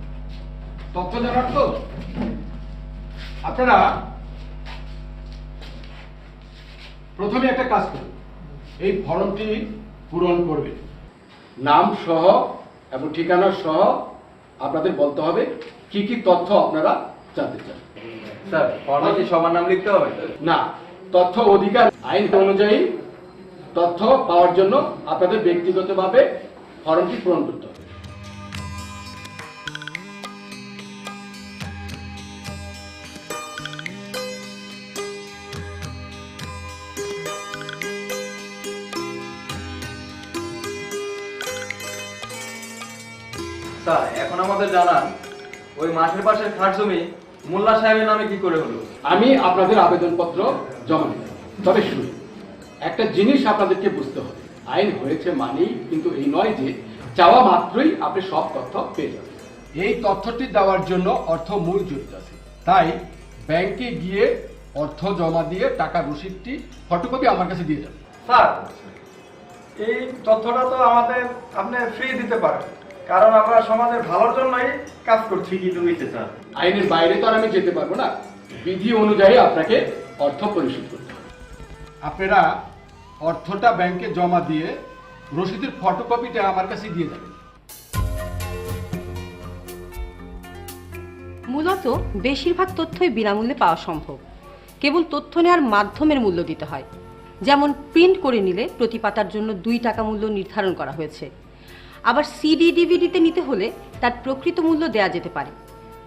তথ্য জানার তো আপনারা প্রথমে একটা কাজ করুন, এই ফর্মটি পূরণ করবেন। নাম সহ এবং ঠিকানা সহ আপনাদের বলতে হবে কি কি তথ্য আপনারা জানতে চান। স্যার, ফর্মে কি সবার নাম লিখতে হবে? না, তথ্য অধিকার আইন অনুযায়ী তথ্য পাওয়ার জন্য আপনাদের ব্যক্তিগতভাবে ফর্মটি পূরণ করতে হবে। স্যার, এখন আমাদের জানান ওই মাঠের পাশের খাট জমি মোল্লা সাহেবের নামে কি করে হলো? আমি আপনাদের আবেদনপত্র জমা দিই, তবে শুনুন, একটা জিনিস আপনাদেরকে বুঝতে হবে, আইন হয়েছে মানেই কিন্তু এই নয় যে চাওয়া মাত্রই আপনি সব তথ্য পেয়ে যাবেন। এই তথ্যটি দেওয়ার জন্য অর্থ মূল জড়িত আছে, তাই ব্যাংকে গিয়ে অর্থ জমা দিয়ে টাকার রসিদটি ফটোকপি আমার কাছে দিয়ে যাবেন। স্যার, এই তথ্যটা তো আমাদের আপনি ফ্রি দিতে পারেন, কারণ আমরা সমাজের ভালোর জন্যই কাজ করছি। ঠিকই তো হইছে স্যার। আইনের বাইরে তো আর আমি যেতে পারবো না, বিধি অনুযায়ী আপনাকে অর্থ পরিশোধ করতে হবে। আপনারা অর্থটা ব্যাংকে জমা দিয়ে রসিদের ফটোকপিটা আমার কাছে দিয়ে যাবেন। মূলত বেশিরভাগ তথ্যই বিনামূল্যে পাওয়া সম্ভব, কেবল তথ্য নেওয়ার মাধ্যমের মূল্য দিতে হয়। যেমন প্রিন্ট করে নিলে প্রতি পাতার জন্য 2 টাকা মূল্য নির্ধারণ করা হয়েছে। আবার সিডি ডিভিডিতে নিতে হলে তার প্রকৃত মূল্য দেয়া যেতে পারে।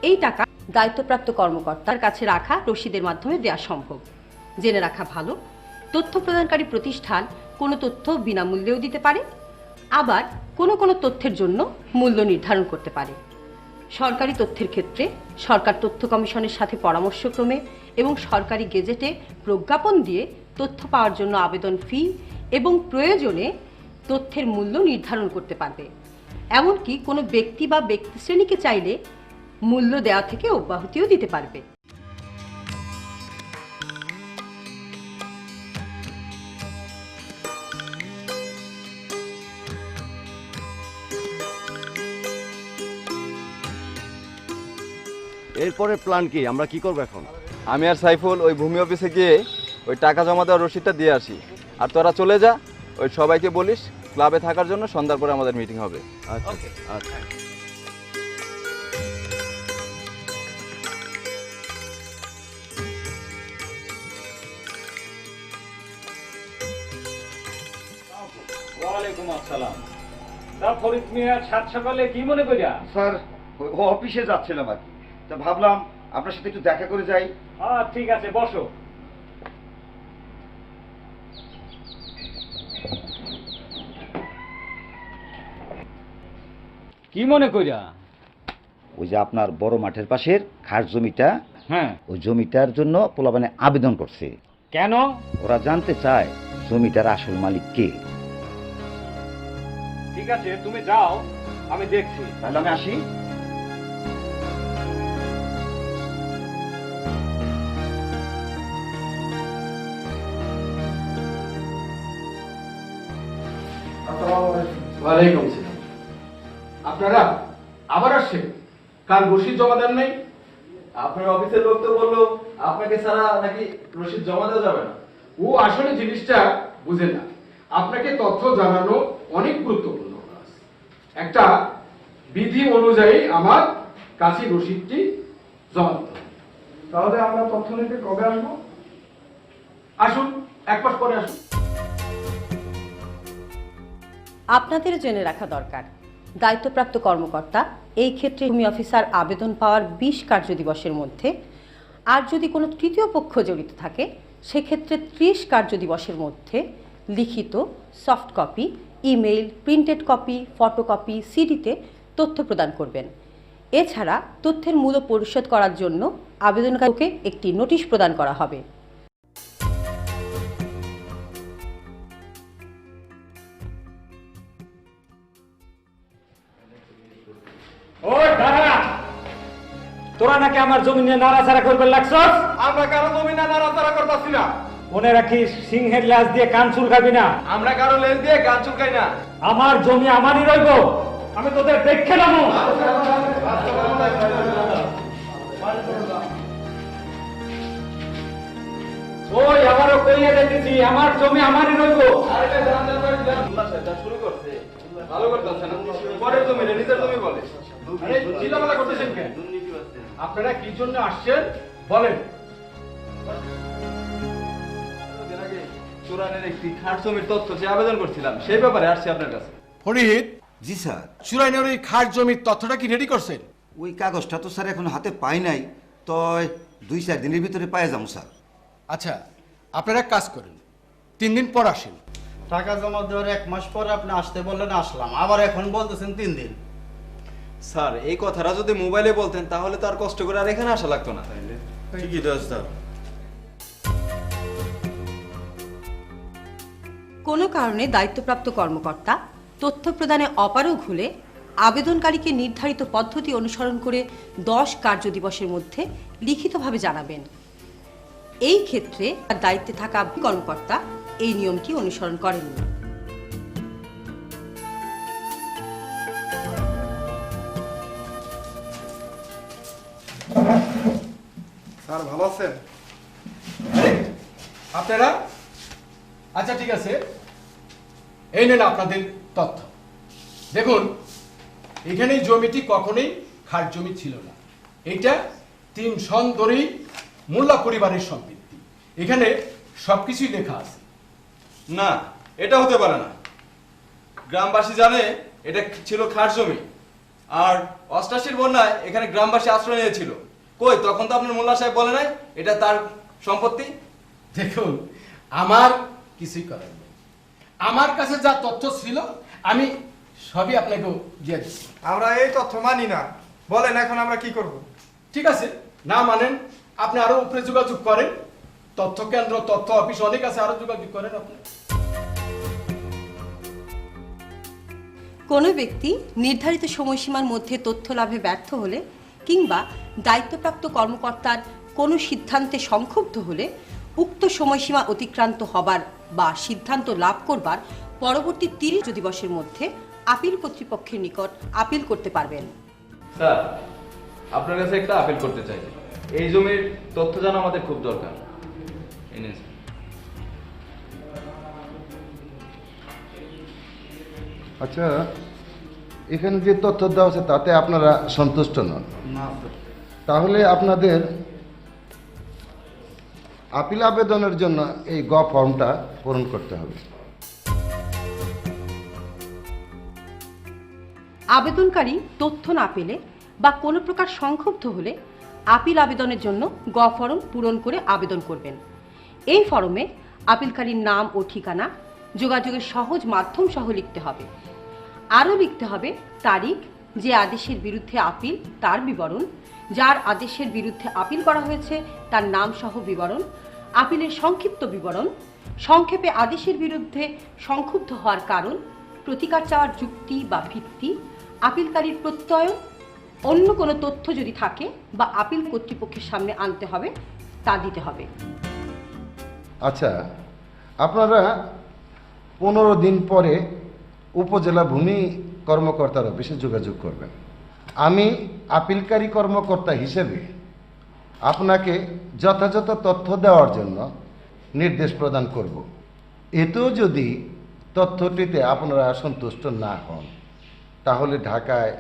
এই টাকা দায়িত্বপ্রাপ্ত কর্মকর্তার কাছে রাখা রসিদের মাধ্যমে দেওয়া সম্ভব। জেনে রাখা ভালো, তথ্য প্রদানকারী প্রতিষ্ঠান কোনো তথ্য বিনামূল্যেও দিতে পারে, আবার কোনো কোনো তথ্যের জন্য মূল্য নির্ধারণ করতে পারে। সরকারি তথ্যের ক্ষেত্রে সরকার তথ্য কমিশনের সাথে পরামর্শক্রমে এবং সরকারি গেজেটে প্রজ্ঞাপন দিয়ে তথ্য পাওয়ার জন্য আবেদন ফি এবং প্রয়োজনে তথ্যের মূল্য নির্ধারণ করতে পারবে। এমনকি কোনো ব্যক্তি বা ব্যক্তিশ্রেণীকে চাইলে মূল্য দেওয়া থেকে অব্যাহতিও দিতে পারবে। এরপরে প্ল্যান কি, আমরা কি করব এখন? আমি আর সাইফুল ওই ভূমি অফিসে গিয়ে ওই টাকা জমা দেওয়ার রসিদটা দিয়ে আসি। আর তোরা চলে যা, ওই সবাইকে বলিস ক্লাবে থাকার জন্য সন্ধ্যার পরে আমাদের মিটিং হবে। আচ্ছা আচ্ছা। ওয়ালাইকুম আসসালাম। তা ফরিদ মিয়া, সাত সকালে কি মনে করিয়া? স্যার, ও অফিসে যাচ্ছিলাম আর কি, তা ভাবলাম আপনার সাথে একটু দেখা করে যাই। ঠিক আছে, বসো। কি মনে কইরা? ওই যে আপনার বড় মাঠের পাশের খাস জমিটা, হ্যাঁ। ওই জমিটার জন্য পোলাপানে আবেদন করছে। কেন? ওরা জানতে চায় জমিটার আসল মালিক কে। ঠিক আছে, তুমি যাও, আমি দেখছি। তাহলে আমি আসি। ওয়ালাইকুম সালাম। আপনারা আবার আসছেন? কাল রসিদ জমা দেন নাই? আপনার অফিসের লোক তো বললো আপনাকে ছাড়া নাকি রসিদ জমা দেওয়া যাবে না। ও আসলে জিনিসটা বুঝেন না। আপনাকে তথ্য জানানো অনেক গুরুত্বপূর্ণ কাজ। একটা বিধি অনুযায়ী আমার কাছে রসিদটি জমা দিতে হবে। তাহলে আমরা তথ্য নিতে কবে আসবো? আসুন, এক মাস পরে আসুন। আপনাদের জেনে রাখা দরকার, দায়িত্বপ্রাপ্ত কর্মকর্তা এই ক্ষেত্রে ভূমি অফিসার আবেদন পাওয়ার 20 কার্যদিবসের মধ্যে, আর যদি কোনো তৃতীয় পক্ষ জড়িত থাকে সেক্ষেত্রে 30 কার্যদিবসের মধ্যে লিখিত, soft copy, email, printed copy, photocopy, সিডিতে তথ্য প্রদান করবেন। এছাড়া তথ্যের মূল্য পরিশোধ করার জন্য আবেদনকারীকে একটি নোটিশ প্রদান করা হবে। ওই দাঁড়া, তোরা নাকি আমার জমি নিয়ে নাড়াচাড়া করবে লাগছস? আমরা কারো জমি না নাড়াচাড়া করতেছি না। মনে রাখিস, সিংহের ল্যাজ দিয়ে কান চুলকাবি না। আমরা কারো লেজ দিয়ে গান চুলকাই না। আমার জমি আমারই রইব, আমি তোদের দেখে নেবো। ওই আবারও কইয়ে দিতেছি, আমার জমি আমারই রইব। শুরু করছে, ভালো করতেছে না। পরের জমি রে, নিজের জমি বলে। আরে চিল্লাপাল্লা করতেছেন কেন? আপনারা কি জন্য আসছেন বলেন। চুরানের একটি খাস জমির তথ্য যে আবেদন করছিলাম, সেই ব্যাপারে আসছি আপনার কাছে। ফরিদ, জি স্যার। চুরাইনের ওই খাস জমির তথ্যটা কি রেডি করছেন? ওই কাগজটা তো স্যার এখন হাতে পাই নাই, তো 2-4 দিনের ভিতরে পাই যাবো স্যার। আচ্ছা, আপনারা এক কাজ করেন, 3 দিন পর আসেন। টাকা জমা দেওয়ার 1 মাস পরে আপনি আসতে বললেন, আসলাম, আবার এখন বলতেছেন 3 দিন। স্যার, এই কথাটা যদি মোবাইলে বলতেন তাহলে তো আর কষ্ট করে আর এখানে আসা লাগতো না। ঠিকই তো স্যার। কোনো কারণে দায়িত্বপ্রাপ্ত কর্মকর্তা তথ্য প্রদানে অপারগ হলে আবেদনকারীকে নির্ধারিত পদ্ধতি অনুসরণ করে 10 কার্যদিবসের মধ্যে লিখিতভাবে জানাবেন। এই ক্ষেত্রে তার দায়িত্বে থাকা কর্মকর্তা এই নিয়মটি অনুসরণ করেননি। স্যার ভালো আছেন? আপনারা আচ্ছা ঠিক আছে, এই নেন আপনাদের তথ্য। দেখুন, এখানে এই জমিটি কখনোই খাস জমি ছিল না। এইটা 3 সন ধরেই মোল্লা পরিবারের সম্পত্তি। এখানে সবকিছুই লেখা আছে। না, এটা হতে পারে না। গ্রামবাসী জানে এটা ছিল খাস জমি, আর 88-র বন্যায় এখানে গ্রামবাসী আশ্রয় নিয়েছিল। কই, তখন তো আপনার মোল্লা সাহেব বলে নাই এটা তার সম্পত্তি? দেখুন, আমার কিছুই করার নেই। আমার কাছে যা তথ্য ছিল আমি সবই আপনাকে দিয়ে দিচ্ছি। আমরা এই তথ্য মানি না। বলেন এখন আমরা কি করব? ঠিক আছে, না মানেন আপনি আরো উপরে যোগাযোগ করেন, তথ্য কেন্দ্র, তথ্য অফিস অনেক আছে, আরো যোগাযোগ করেন আপনি। কোনো ব্যক্তি নির্ধারিত সময়সীমার মধ্যে তথ্য লাভে ব্যর্থ হলে কিংবা দায়িত্বপ্রাপ্ত কর্মকর্তার কোনো সিদ্ধান্তে সংক্ষুব্ধ হলে উক্ত সময়সীমা অতিক্রান্ত হবার বা সিদ্ধান্ত লাভ করবার পরবর্তী 30 দিবসের মধ্যে আপিল কর্তৃপক্ষের নিকট আপিল করতে পারবেন। স্যার, আপনার কাছে একটা আপিল করতে চাই। এই জমির তথ্য জানা আমাদের খুব দরকার। এই নিন স্যার। আচ্ছা, এখানে যে তথ্য দেওয়া আছে তাতে আপনারা সন্তুষ্ট নন? না। তাহলে আপনাদের আপিল আবেদনের জন্য এই ফর্মটা পূরণ করতে হবে। আবেদনকারী তথ্য না পেলে বা কোনো প্রকার সংক্ষুব্ধ হলে আপিল আবেদনের জন্য ফর্ম পূরণ করে আবেদন করবেন। এই ফর্মে আপিলকারীর নাম ও ঠিকানা, যোগাযোগের সহজ মাধ্যম সহ লিখতে হবে। আরও লিখতে হবে তারিখ, যে আদেশের বিরুদ্ধে আপিল তার বিবরণ, যার আদেশের বিরুদ্ধে আপিল করা হয়েছে তার নাম সহ বিবরণ, আপিলের সংক্ষিপ্ত বিবরণ, সংক্ষেপে আদেশের বিরুদ্ধে সংক্ষুব্ধ হওয়ার কারণ, প্রতিকার চাওয়ার যুক্তি বা ভিত্তি, আপিলকারীর প্রত্যয়ন, অন্য কোনো তথ্য যদি থাকে বা আপিল কর্তৃপক্ষের সামনে আনতে হবে তা দিতে হবে। আচ্ছা, আপনারা 15 দিন পরে উপজেলা ভূমি কর্মকর্তার অফিসে যোগাযোগ করবেন। আমি আপিলকারী কর্মকর্তা হিসেবে আপনাকে যথাযথ তথ্য দেওয়ার জন্য নির্দেশ প্রদান করব। এতেও যদি তথ্যটিতে আপনারা সন্তুষ্ট না হন তাহলে ঢাকায়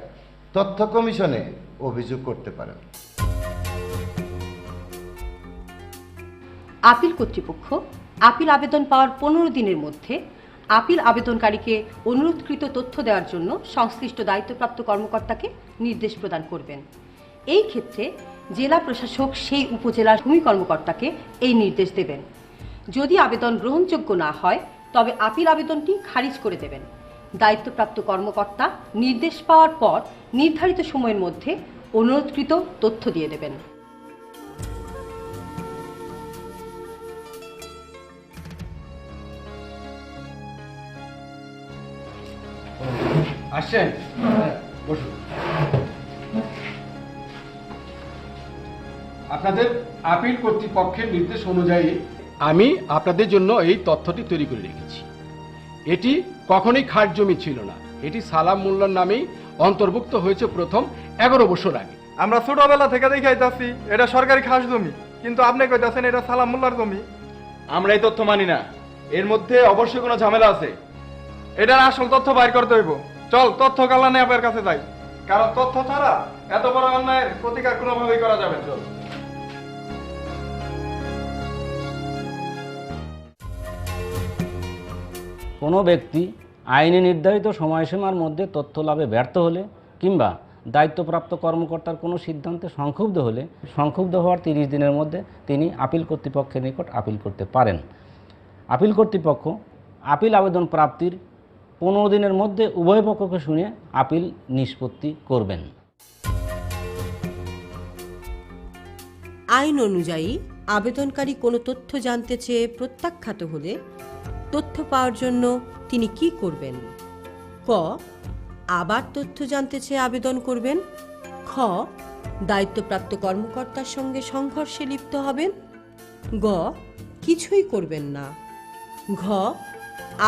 তথ্য কমিশনে অভিযোগ করতে পারেন। আপিল কর্তৃপক্ষ আপিল আবেদন পাওয়ার 15 দিনের মধ্যে আপিল আবেদনকারীকে অনুরোধকৃত তথ্য দেওয়ার জন্য সংশ্লিষ্ট দায়িত্বপ্রাপ্ত কর্মকর্তাকে নির্দেশ প্রদান করবেন। এই ক্ষেত্রে জেলা প্রশাসক সেই উপজেলার ভূমি কর্মকর্তাকে এই নির্দেশ দেবেন। যদি আবেদন গ্রহণযোগ্য না হয় তবে আপিল আবেদনটি খারিজ করে দেবেন। দায়িত্বপ্রাপ্ত কর্মকর্তা নির্দেশ পাওয়ার পর নির্ধারিত সময়ের মধ্যে অনুরোধকৃত তথ্য দিয়ে দেবেন। আসছেন, বসুন। আপনাদের আপিল কর্তৃপক্ষের নির্দেশ অনুযায়ী আমি আপনাদের জন্য এই তথ্যটি তৈরি করে রেখেছি। এটি কখনোই খাস জমি ছিল না, এটি সালাম মোল্লার নামেই অন্তর্ভুক্ত হয়েছে প্রথম 11 বছর আগে। আমরা ছোটবেলা থেকে দেখাইতাছি এটা সরকারি খাস জমি, কিন্তু আপনি কইতাছেন এটা সালাম মোল্লার জমি। আমরা এই তথ্য মানি না, এর মধ্যে অবশ্যই কোনো ঝামেলা আছে। এটার আসল তথ্য বাইর করতে হইব। চল তথ্য কল্যাণে আপনার কাছে যাই, কারণ তথ্য ছাড়া এত বড় অন্যায়ের প্রতিকার কোনোভাবেই করা যাবে না। চল। কোনো ব্যক্তি আইনে নির্ধারিত সময়সীমার মধ্যে তথ্য লাভে ব্যর্থ হলে কিংবা দায়িত্বপ্রাপ্ত কর্মকর্তার কোনো সিদ্ধান্তে সংক্ষুব্ধ হলে সংক্ষুব্ধ হওয়ার 30 দিনের মধ্যে তিনি আপিল কর্তৃপক্ষের নিকট আপিল করতে পারেন। আপিল কর্তৃপক্ষ আপিল আবেদন প্রাপ্তির 15 দিনের মধ্যে উভয় পক্ষকে শুনে আপিল নিষ্পত্তি করবেন। আইন অনুযায়ী আবেদনকারী কোনো তথ্য জানতে চেয়ে প্রত্যাখ্যাত হলে তথ্য পাওয়ার জন্য তিনি কি করবেন? ক. আবার তথ্য জানতে চেয়ে আবেদন করবেন। খ. দায়িত্বপ্রাপ্ত কর্মকর্তার সঙ্গে সংঘর্ষে লিপ্ত হবেন। গ. কিছুই করবেন না। ঘ.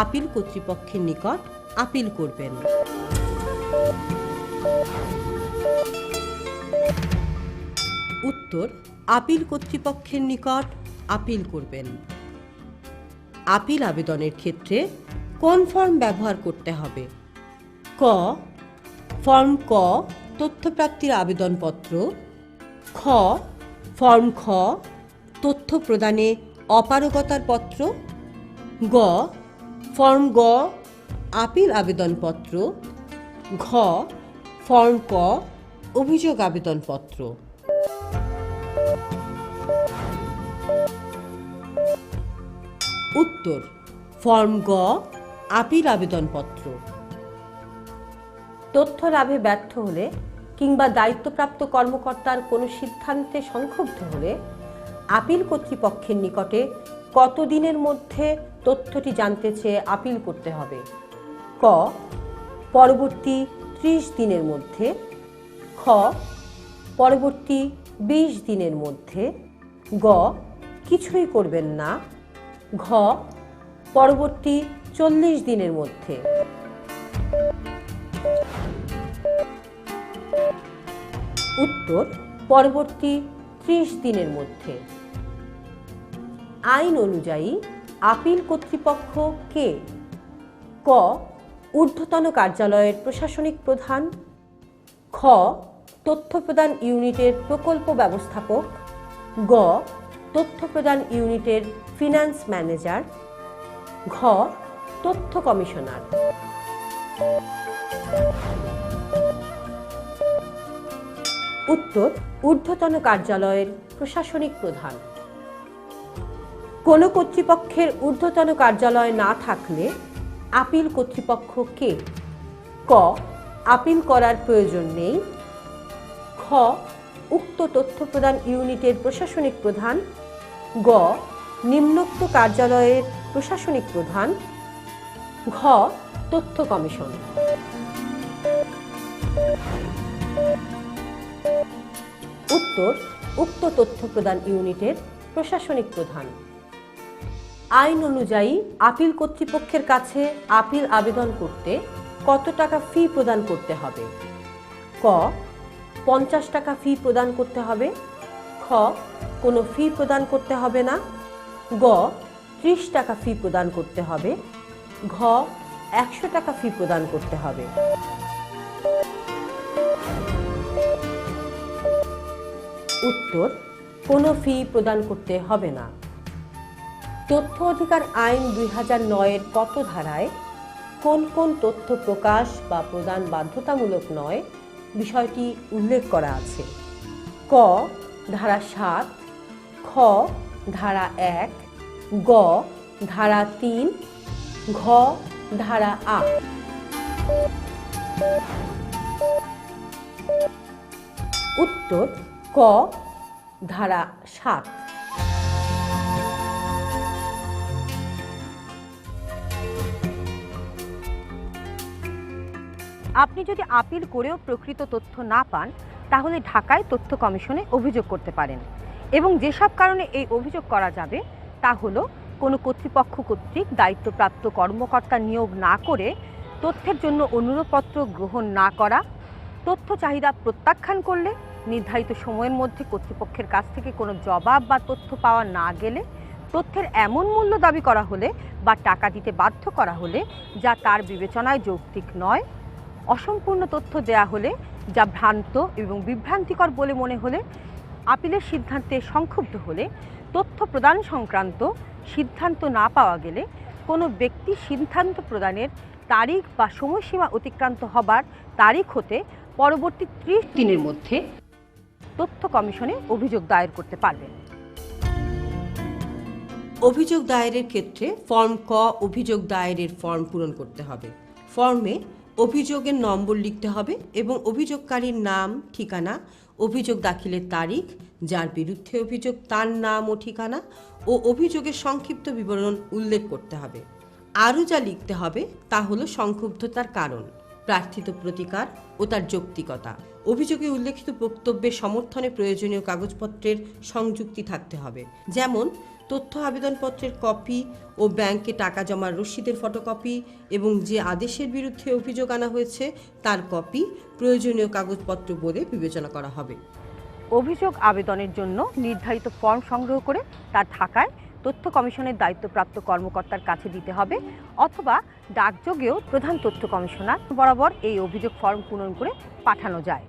আপিল কর্তৃপক্ষের নিকট আপিল করবেন। উত্তর: আপিল কর্তৃপক্ষের নিকট আপিল করবেন। আপিল আবেদনের ক্ষেত্রে কোন ফর্ম ব্যবহার করতে হবে? ক. ফর্ম ক তথ্যপ্রাপ্তির আবেদনপত্র। খ. ফর্ম খ তথ্য প্রদানে অপারগতার পত্র। গ. ফর্ম গ আপিল আবেদনপত্র। ঘ. ফর্ম ক অভিযোগ আবেদনপত্র। উত্তর: ফর্ম গ আপিল আবেদনপত্র। তথ্য লাভে ব্যর্থ হলে কিংবা দায়িত্বপ্রাপ্ত কর্মকর্তার কোনো সিদ্ধান্তে সংক্ষুব্ধ হলে আপিল কর্তৃপক্ষের নিকটে কত দিনের মধ্যে তথ্যটি জানতে চেয়ে আপিল করতে হবে? ক. পরবর্তী 30 দিনের মধ্যে। খ. পরবর্তী 20 দিনের মধ্যে। গ. কিছুই করবেন না। ঘ. পরবর্তী 40 দিনের মধ্যে। উত্তর: পরবর্তী 30 দিনের মধ্যে। আইন অনুযায়ী আপিল কর্তৃপক্ষ কে? ক. ঊর্ধ্বতন কার্যালয়ের প্রশাসনিক প্রধান। খ. তথ্য প্রদান ইউনিটের প্রকল্প ব্যবস্থাপক। গ. তথ্য প্রদান ইউনিটের ফিন্যান্স ম্যানেজার। ঘ. তথ্য কমিশনার। উত্তর: ঊর্ধ্বতন কার্যালয়ের প্রশাসনিক প্রধান। কোনো কর্তৃপক্ষের ঊর্ধ্বতন কার্যালয় না থাকলে আপিল কর্তৃপক্ষ কে? ক. আপিল করার প্রয়োজন নেই। খ উক্ত তথ্য প্রদান ইউনিটের প্রশাসনিক প্রধান, গ নিম্নোক্ত কার্যালয়ের প্রশাসনিক প্রধান, ঘ তথ্য কমিশন। উত্তর উক্ত তথ্য প্রদান ইউনিটের প্রশাসনিক প্রধান। আইন অনুযায়ী আপিল কর্তৃপক্ষের কাছে আপিল আবেদন করতে কত টাকা ফি প্রদান করতে হবে? ক 50 টাকা ফি প্রদান করতে হবে, খ কোনো ফি প্রদান করতে হবে না, গ 30 টাকা ফি প্রদান করতে হবে, ঘ 100 টাকা ফি প্রদান করতে হবে। উত্তর কোনো ফি প্রদান করতে হবে না। তথ্য অধিকার আইন 2009-এর কত ধারায় কোন কোন তথ্য প্রকাশ বা প্রদান বাধ্যতামূলক নয় বিষয়টি উল্লেখ করা আছে? ক ধারা 7, খ ধারা 1, গ ধারা 3, ঘ ধারা 8। উত্তর ক ধারা 7। আপনি যদি আপিল করেও প্রকৃত তথ্য না পান তাহলে ঢাকায় তথ্য কমিশনে অভিযোগ করতে পারেন এবং যেসব কারণে এই অভিযোগ করা যাবে তা হলো কোনো কর্তৃপক্ষ কর্তৃক দায়িত্বপ্রাপ্ত কর্মকর্তা নিয়োগ না করে তথ্যের জন্য অনুরোধপত্র গ্রহণ না করা, তথ্য চাহিদা প্রত্যাখ্যান করলে, নির্ধারিত সময়ের মধ্যে কর্তৃপক্ষের কাছ থেকে কোনো জবাব বা তথ্য পাওয়া না গেলে, তথ্যের এমন মূল্য দাবি করা হলে বা টাকা দিতে বাধ্য করা হলে যা তার বিবেচনায় যৌক্তিক নয়, অসম্পূর্ণ তথ্য দেয়া হলে যা ভ্রান্ত এবং বিভ্রান্তিকর বলে মনে হলে, আপিলের সিদ্ধান্তে সংক্ষুব্ধ হলে, তথ্য প্রদান সংক্রান্ত সিদ্ধান্ত না পাওয়া গেলে, কোনো ব্যক্তি সিদ্ধান্ত প্রদানের তারিখ বা সময়সীমা অতিক্রান্ত হবার তারিখ হতে পরবর্তী 30 দিনের মধ্যে তথ্য কমিশনে অভিযোগ দায়ের করতে পারবেন। অভিযোগ দায়েরের ক্ষেত্রে ফর্ম ক অভিযোগ দায়েরের ফর্ম পূরণ করতে হবে। ফর্মে অভিযোগের নম্বর লিখতে হবে এবং অভিযোগকারীর নাম, ঠিকানা, অভিযোগ দাখিলের তারিখ, যার বিরুদ্ধে অভিযোগ তার নাম ও ঠিকানা ও অভিযোগের সংক্ষিপ্ত বিবরণ উল্লেখ করতে হবে। আরও যা লিখতে হবে তা হলো সংক্ষুব্ধতার কারণ, প্রার্থিত প্রতিকার ও তার যৌক্তিকতা। অভিযোগে উল্লেখিত বক্তব্যের সমর্থনে প্রয়োজনীয় কাগজপত্রের সংযুক্তি থাকতে হবে, যেমন তথ্য আবেদনপত্রের কপি ও ব্যাংকে টাকা জমার রসিদের ফটোকপি এবং যে আদেশের বিরুদ্ধে অভিযোগ আনা হয়েছে তার কপি প্রয়োজনীয় কাগজপত্র বলে বিবেচনা করা হবে। অভিযোগ আবেদনের জন্য নির্ধারিত ফর্ম সংগ্রহ করে তা ঢাকায় তথ্য কমিশনের দায়িত্বপ্রাপ্ত কর্মকর্তার কাছে দিতে হবে অথবা ডাকযোগেও প্রধান তথ্য কমিশনার বরাবর এই অভিযোগ ফর্ম পূরণ করে পাঠানো যায়।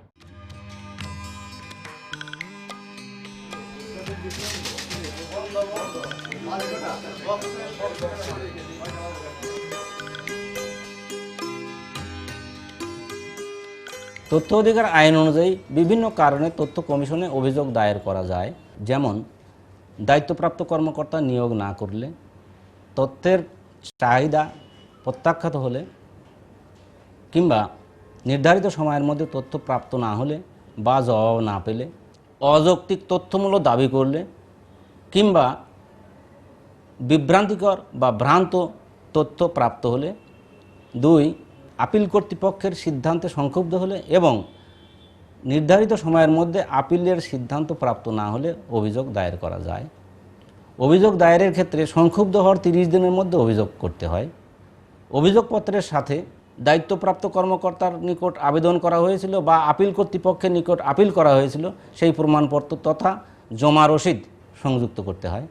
তথ্য অধিকার আইন অনুযায়ী বিভিন্ন কারণে তথ্য কমিশনে অভিযোগ দায়ের করা যায়, যেমন দায়িত্বপ্রাপ্ত কর্মকর্তা নিয়োগ না করলে, তথ্যের চাহিদা প্রত্যাখ্যাত হলে, কিংবা নির্ধারিত সময়ের মধ্যে তথ্য প্রাপ্ত না হলে বা জবাব না পেলে, অযৌক্তিক তথ্যমূলক দাবি করলে, কিংবা বিভ্রান্তিকর বা ভ্রান্ত তথ্য প্রাপ্ত হলে, 2 আপিল কর্তৃপক্ষের সিদ্ধান্তে সংক্ষুব্ধ হলে এবং নির্ধারিত সময়ের মধ্যে আপিলের সিদ্ধান্ত প্রাপ্ত না হলে অভিযোগ দায়ের করা যায়। অভিযোগ দায়েরের ক্ষেত্রে সংক্ষুব্ধ হওয়ার 30 দিনের মধ্যে অভিযোগ করতে হয়। অভিযোগপত্রের সাথে দায়িত্বপ্রাপ্ত কর্মকর্তার নিকট আবেদন করা হয়েছিল বা আপিল কর্তৃপক্ষের নিকট আপিল করা হয়েছিল সেই প্রমাণপত্র তথা জমা রসিদ সংযুক্ত করতে হয়।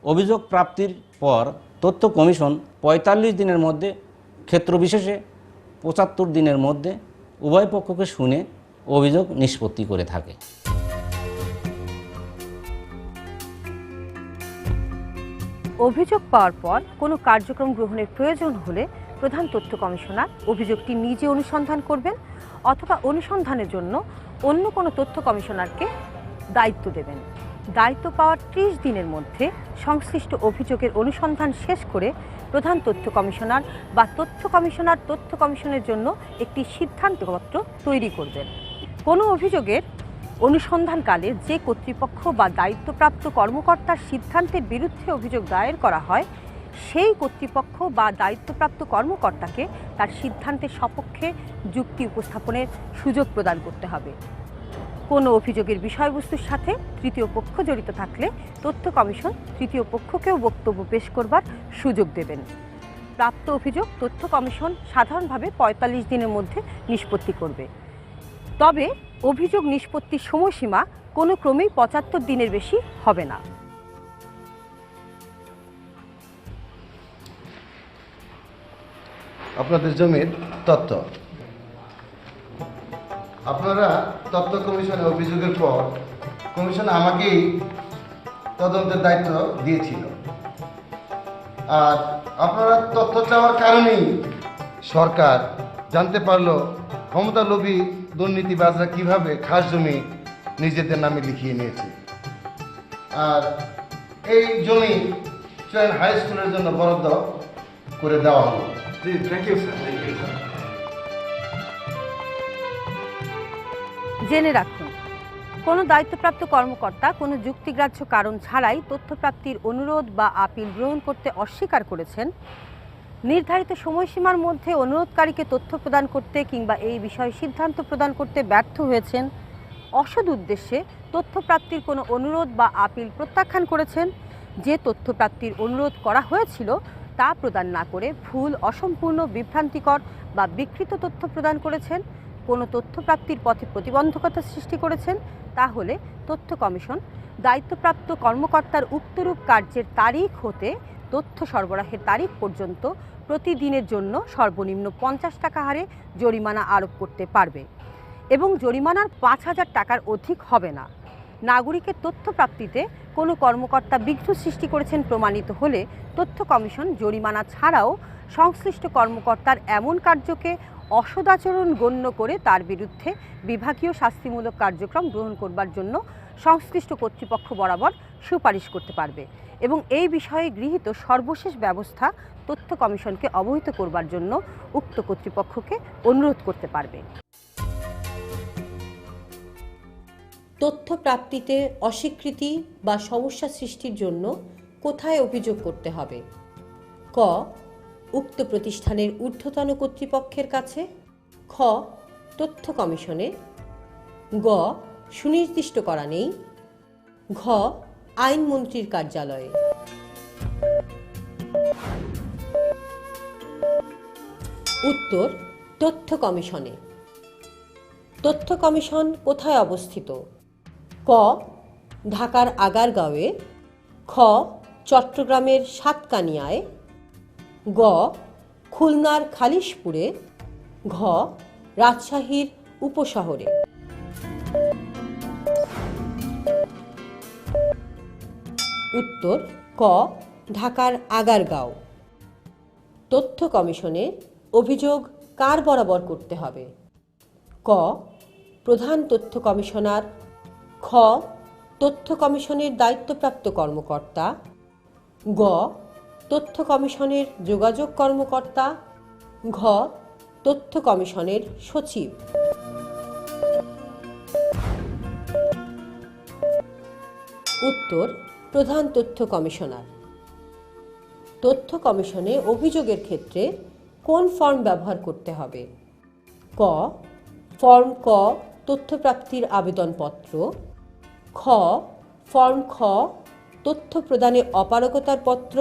অভিযোগ প্রাপ্তির পর তথ্য কমিশন 45 দিনের মধ্যে, ক্ষেত্রবিশেষে 75 দিনের মধ্যে উভয় পক্ষকে শুনে অভিযোগ নিষ্পত্তি করে থাকে। অভিযোগ পাওয়ার পর কোনো কার্যক্রম গ্রহণের প্রয়োজন হলে প্রধান তথ্য কমিশনার অভিযোগটি নিজে অনুসন্ধান করবেন অথবা অনুসন্ধানের জন্য অন্য কোনো তথ্য কমিশনারকে দায়িত্ব দেবেন। দায়িত্ব পাওয়ার 30 দিনের মধ্যে সংশ্লিষ্ট অভিযোগের অনুসন্ধান শেষ করে প্রধান তথ্য কমিশনার বা তথ্য কমিশনার তথ্য কমিশনের জন্য একটি সিদ্ধান্তপত্র তৈরি করবেন। কোনো অভিযোগের অনুসন্ধানকালে যে কর্তৃপক্ষ বা দায়িত্বপ্রাপ্ত কর্মকর্তার সিদ্ধান্তের বিরুদ্ধে অভিযোগ দায়ের করা হয়, সেই কর্তৃপক্ষ বা দায়িত্বপ্রাপ্ত কর্মকর্তাকে তার সিদ্ধান্তের সপক্ষে যুক্তি উপস্থাপনের সুযোগ প্রদান করতে হবে। কোনো অভিযোগের বিষয়বস্তুর সাথে তৃতীয় পক্ষ জড়িত থাকলে তথ্য কমিশন তৃতীয় পক্ষকেও বক্তব্য পেশ করবার সুযোগ দেবেন। প্রাপ্ত অভিযোগ তথ্য কমিশন সাধারণভাবে ৪৫ দিনের মধ্যে নিষ্পত্তি করবে। তবে অভিযোগ নিষ্পত্তির সময়সীমা কোনো ক্রমেই ৭৫ দিনের বেশি হবে না। আপনাদের জমির তথ্য আপনারা তথ্য কমিশনে অভিযোগের পর কমিশন আমাকেই তদন্তের দায়িত্ব দিয়েছিল। আর আপনারা তথ্য চাওয়ার কারণেই সরকার জানতে পারলো ক্ষমতালোভী দুর্নীতিবাজরা কিভাবে খাস জমি নিজেদের নামে লিখিয়ে নিয়েছে। আর এই জমি চয়ন হাই স্কুলের জন্য বরাদ্দ করে দেওয়া হলো। জি, thank you sir, thank you sir. জেনে রাখুন, কোনো দায়িত্বপ্রাপ্ত কর্মকর্তা কোনো যুক্তিগ্রাহ্য কারণ ছাড়াই তথ্য প্রাপ্তির অনুরোধ বা আপিল গ্রহণ করতে অস্বীকার করেছেন, নির্ধারিত সময়সীমার মধ্যে অনুরোধকারীকে তথ্য প্রদান করতে কিংবা এই বিষয়ে সিদ্ধান্ত প্রদান করতে ব্যর্থ হয়েছেন, অসৎ উদ্দেশ্যে তথ্য প্রাপ্তির কোনো অনুরোধ বা আপিল প্রত্যাখ্যান করেছেন, যে তথ্য প্রাপ্তির অনুরোধ করা হয়েছিল তা প্রদান না করে ভুল, অসম্পূর্ণ, বিভ্রান্তিকর বা বিকৃত তথ্য প্রদান করেছেন, কোনো তথ্য প্রাপ্তির পথে প্রতিবন্ধকতা সৃষ্টি করেছেন, তাহলে তথ্য কমিশন দায়িত্বপ্রাপ্ত কর্মকর্তার উক্তরূপ কার্যের তারিখ হতে তথ্য সরবরাহের তারিখ পর্যন্ত প্রতিদিনের জন্য সর্বনিম্ন ৫০ টাকা হারে জরিমানা আরোপ করতে পারবে এবং জরিমানার ৫,০০০ টাকার অধিক হবে না। নাগরিকের তথ্য প্রাপ্তিতে কোনো কর্মকর্তা বিঘ্ন সৃষ্টি করেছেন প্রমাণিত হলে তথ্য কমিশন জরিমানা ছাড়াও সংশ্লিষ্ট কর্মকর্তার এমন কার্যকে অসদাচরণ গণ্য করে তার বিরুদ্ধে বিভাগীয় শাস্তিমূলক কার্যক্রম গ্রহণ করবার জন্য সংশ্লিষ্ট কর্তৃপক্ষ বরাবর সুপারিশ করতে পারবে এবং এই বিষয়ে গৃহীত সর্বশেষ ব্যবস্থা তথ্য কমিশনকে অবহিত করবার জন্য উক্ত কর্তৃপক্ষকে অনুরোধ করতে পারবে। তথ্য প্রাপ্তিতে অস্বীকৃতি বা সমস্যা সৃষ্টির জন্য কোথায় অভিযোগ করতে হবে? ক. উক্ত প্রতিষ্ঠানের ঊর্ধ্বতন কর্তৃপক্ষের কাছে। খ. তথ্য কমিশনে। গ. সুনির্দিষ্ট করা নেই। ঘ. আইনমন্ত্রীর কার্যালয়ে। উত্তর: তথ্য কমিশনে। তথ্য কমিশন কোথায় অবস্থিত? ক. ঢাকার আগারগাঁওয়ে। খ. চট্টগ্রামের সাতকানিয়ায়। গ. খুলনার খালিশপুরে। ঘ. রাজশাহীর উপশহরে। উত্তর: ক. ঢাকার আগারগাঁও। তথ্য কমিশনে অভিযোগ কার বরাবর করতে হবে? ক. প্রধান তথ্য কমিশনার। খ. তথ্য কমিশনের দায়িত্বপ্রাপ্ত কর্মকর্তা। গ. তথ্য কমিশনের যোগাযোগ কর্মকর্তা। ঘ. তথ্য কমিশনের সচিব। উত্তর: প্রধান তথ্য কমিশনার। তথ্য কমিশনে অভিযোগের ক্ষেত্রে কোন ফর্ম ব্যবহার করতে হবে? ক. ফর্ম ক তথ্য প্রাপ্তির আবেদনপত্র। খ. ফর্ম খ তথ্য প্রদানে অপারগতার পত্র।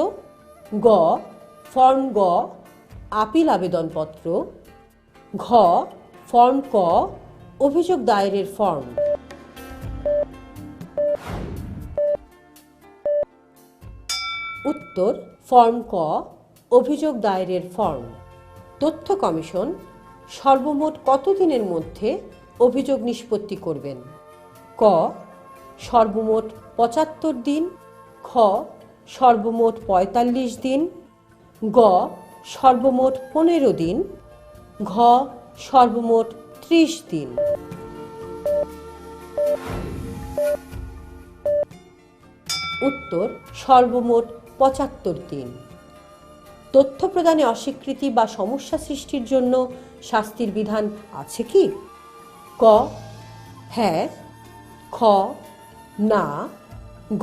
গ. ফর্ম গ আপিল আবেদনপত্র। ঘ. ফর্ম ক অভিযোগ দায়েরের ফর্ম। উত্তর: ফর্ম ক অভিযোগ দায়েরের ফর্ম। তথ্য কমিশন সর্বমোট কতদিনের মধ্যে অভিযোগ নিষ্পত্তি করবেন? ক. সর্বমোট ৭৫ দিন। খ. সর্বমোট ৪৫ দিন। গ. সর্বমোট ১৫ দিন। ঘ. সর্বমোট ৩০ দিন। উত্তর: সর্বমোট ৭৫ দিন। তথ্য প্রদানে অস্বীকৃতি বা সমস্যা সৃষ্টির জন্য শাস্তির বিধান আছে কি? ক হ্যাঁ, খ না,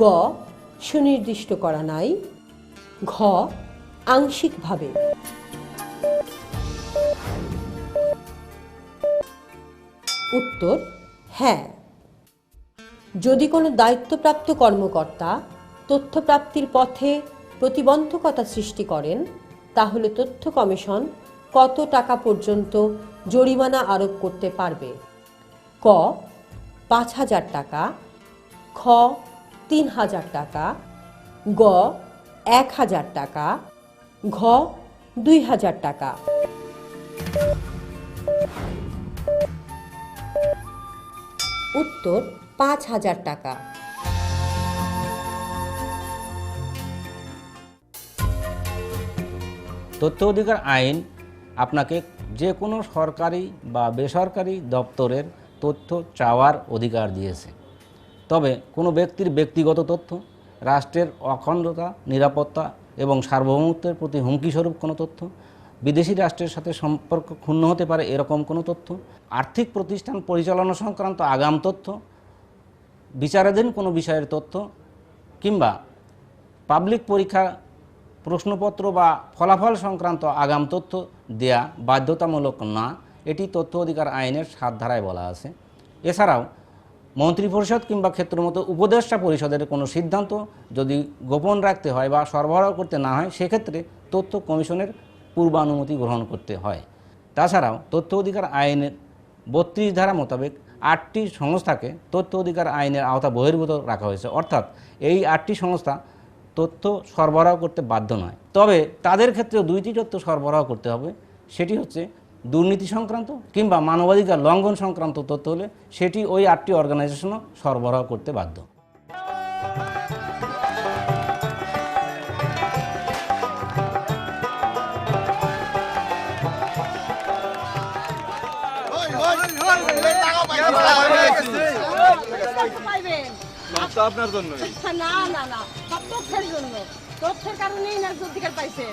গ সুনির্দিষ্ট করা নাই, ঘ আংশিকভাবে। উত্তর হ্যাঁ। যদি কোনো দায়িত্বপ্রাপ্ত কর্মকর্তা তথ্য প্রাপ্তির পথে প্রতিবন্ধকতা সৃষ্টি করেন, তাহলে তথ্য কমিশন কত টাকা পর্যন্ত জরিমানা আরোপ করতে পারবে? ক ৫,০০০ টাকা, খ ৩,০০০ টাকা, গ ১,০০০ টাকা, ঘ ২,০০০ টাকা। উত্তর ৫,০০০ টাকা। তথ্য অধিকার আইন আপনাকে যে কোনো সরকারি বা বেসরকারি দপ্তরের তথ্য চাওয়ার অধিকার দিয়েছে। তবে কোনো ব্যক্তির ব্যক্তিগত তথ্য, রাষ্ট্রের অখণ্ডতা, নিরাপত্তা এবং সার্বভৌমত্বের প্রতি হুমকিস্বরূপ কোনো তথ্য, বিদেশি রাষ্ট্রের সাথে সম্পর্ক ক্ষুণ্ণ হতে পারে এরকম কোনো তথ্য, আর্থিক প্রতিষ্ঠান পরিচালনা সংক্রান্ত আগাম তথ্য, বিচারাধীন কোনো বিষয়ের তথ্য কিংবা পাবলিক পরীক্ষা প্রশ্নপত্র বা ফলাফল সংক্রান্ত আগাম তথ্য দেয়া বাধ্যতামূলক না, এটি তথ্য অধিকার আইনের ৭ ধারায় বলা আছে। এছাড়াও মন্ত্রিপরিষদ কিংবা ক্ষেত্রমতো উপদেষ্টা পরিষদের কোনো সিদ্ধান্ত যদি গোপন রাখতে হয় বা সরবরাহ করতে না হয়, সেক্ষেত্রে তথ্য কমিশনের পূর্বানুমতি গ্রহণ করতে হয়। তাছাড়াও তথ্য অধিকার আইনের ৩২ ধারা মোতাবেক ৮টি সংস্থাকে তথ্য অধিকার আইনের আওতা বহির্ভূত রাখা হয়েছে, অর্থাৎ এই ৮টি সংস্থা তথ্য সরবরাহ করতে বাধ্য নয়। তবে তাদের ক্ষেত্রে ২টি তথ্য সরবরাহ করতে হবে, সেটি হচ্ছে দুর্নীতি সংক্রান্ত কিংবা মানবাধিকার লঙ্ঘন সংক্রান্ত তথ্য হলে সেটি ওই ৮টি অর্গানাইজেশনও সরবরাহ করতে বাধ্য। আপনার জন্য না না না, সব তথ্যের জন্য, তথ্যের কারণেই না অধিকার পাইছেন।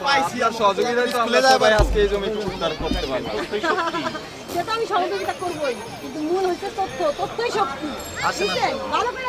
পাইছি আর সহযোগিতা তো আমরা সবাই আজকে এই জমি উদ্ধার করতে পারবো। সেটা আমি সহযোগিতা করবোই, কিন্তু মূল হচ্ছে তথ্য, তথ্যই শক্তি। ভালো করে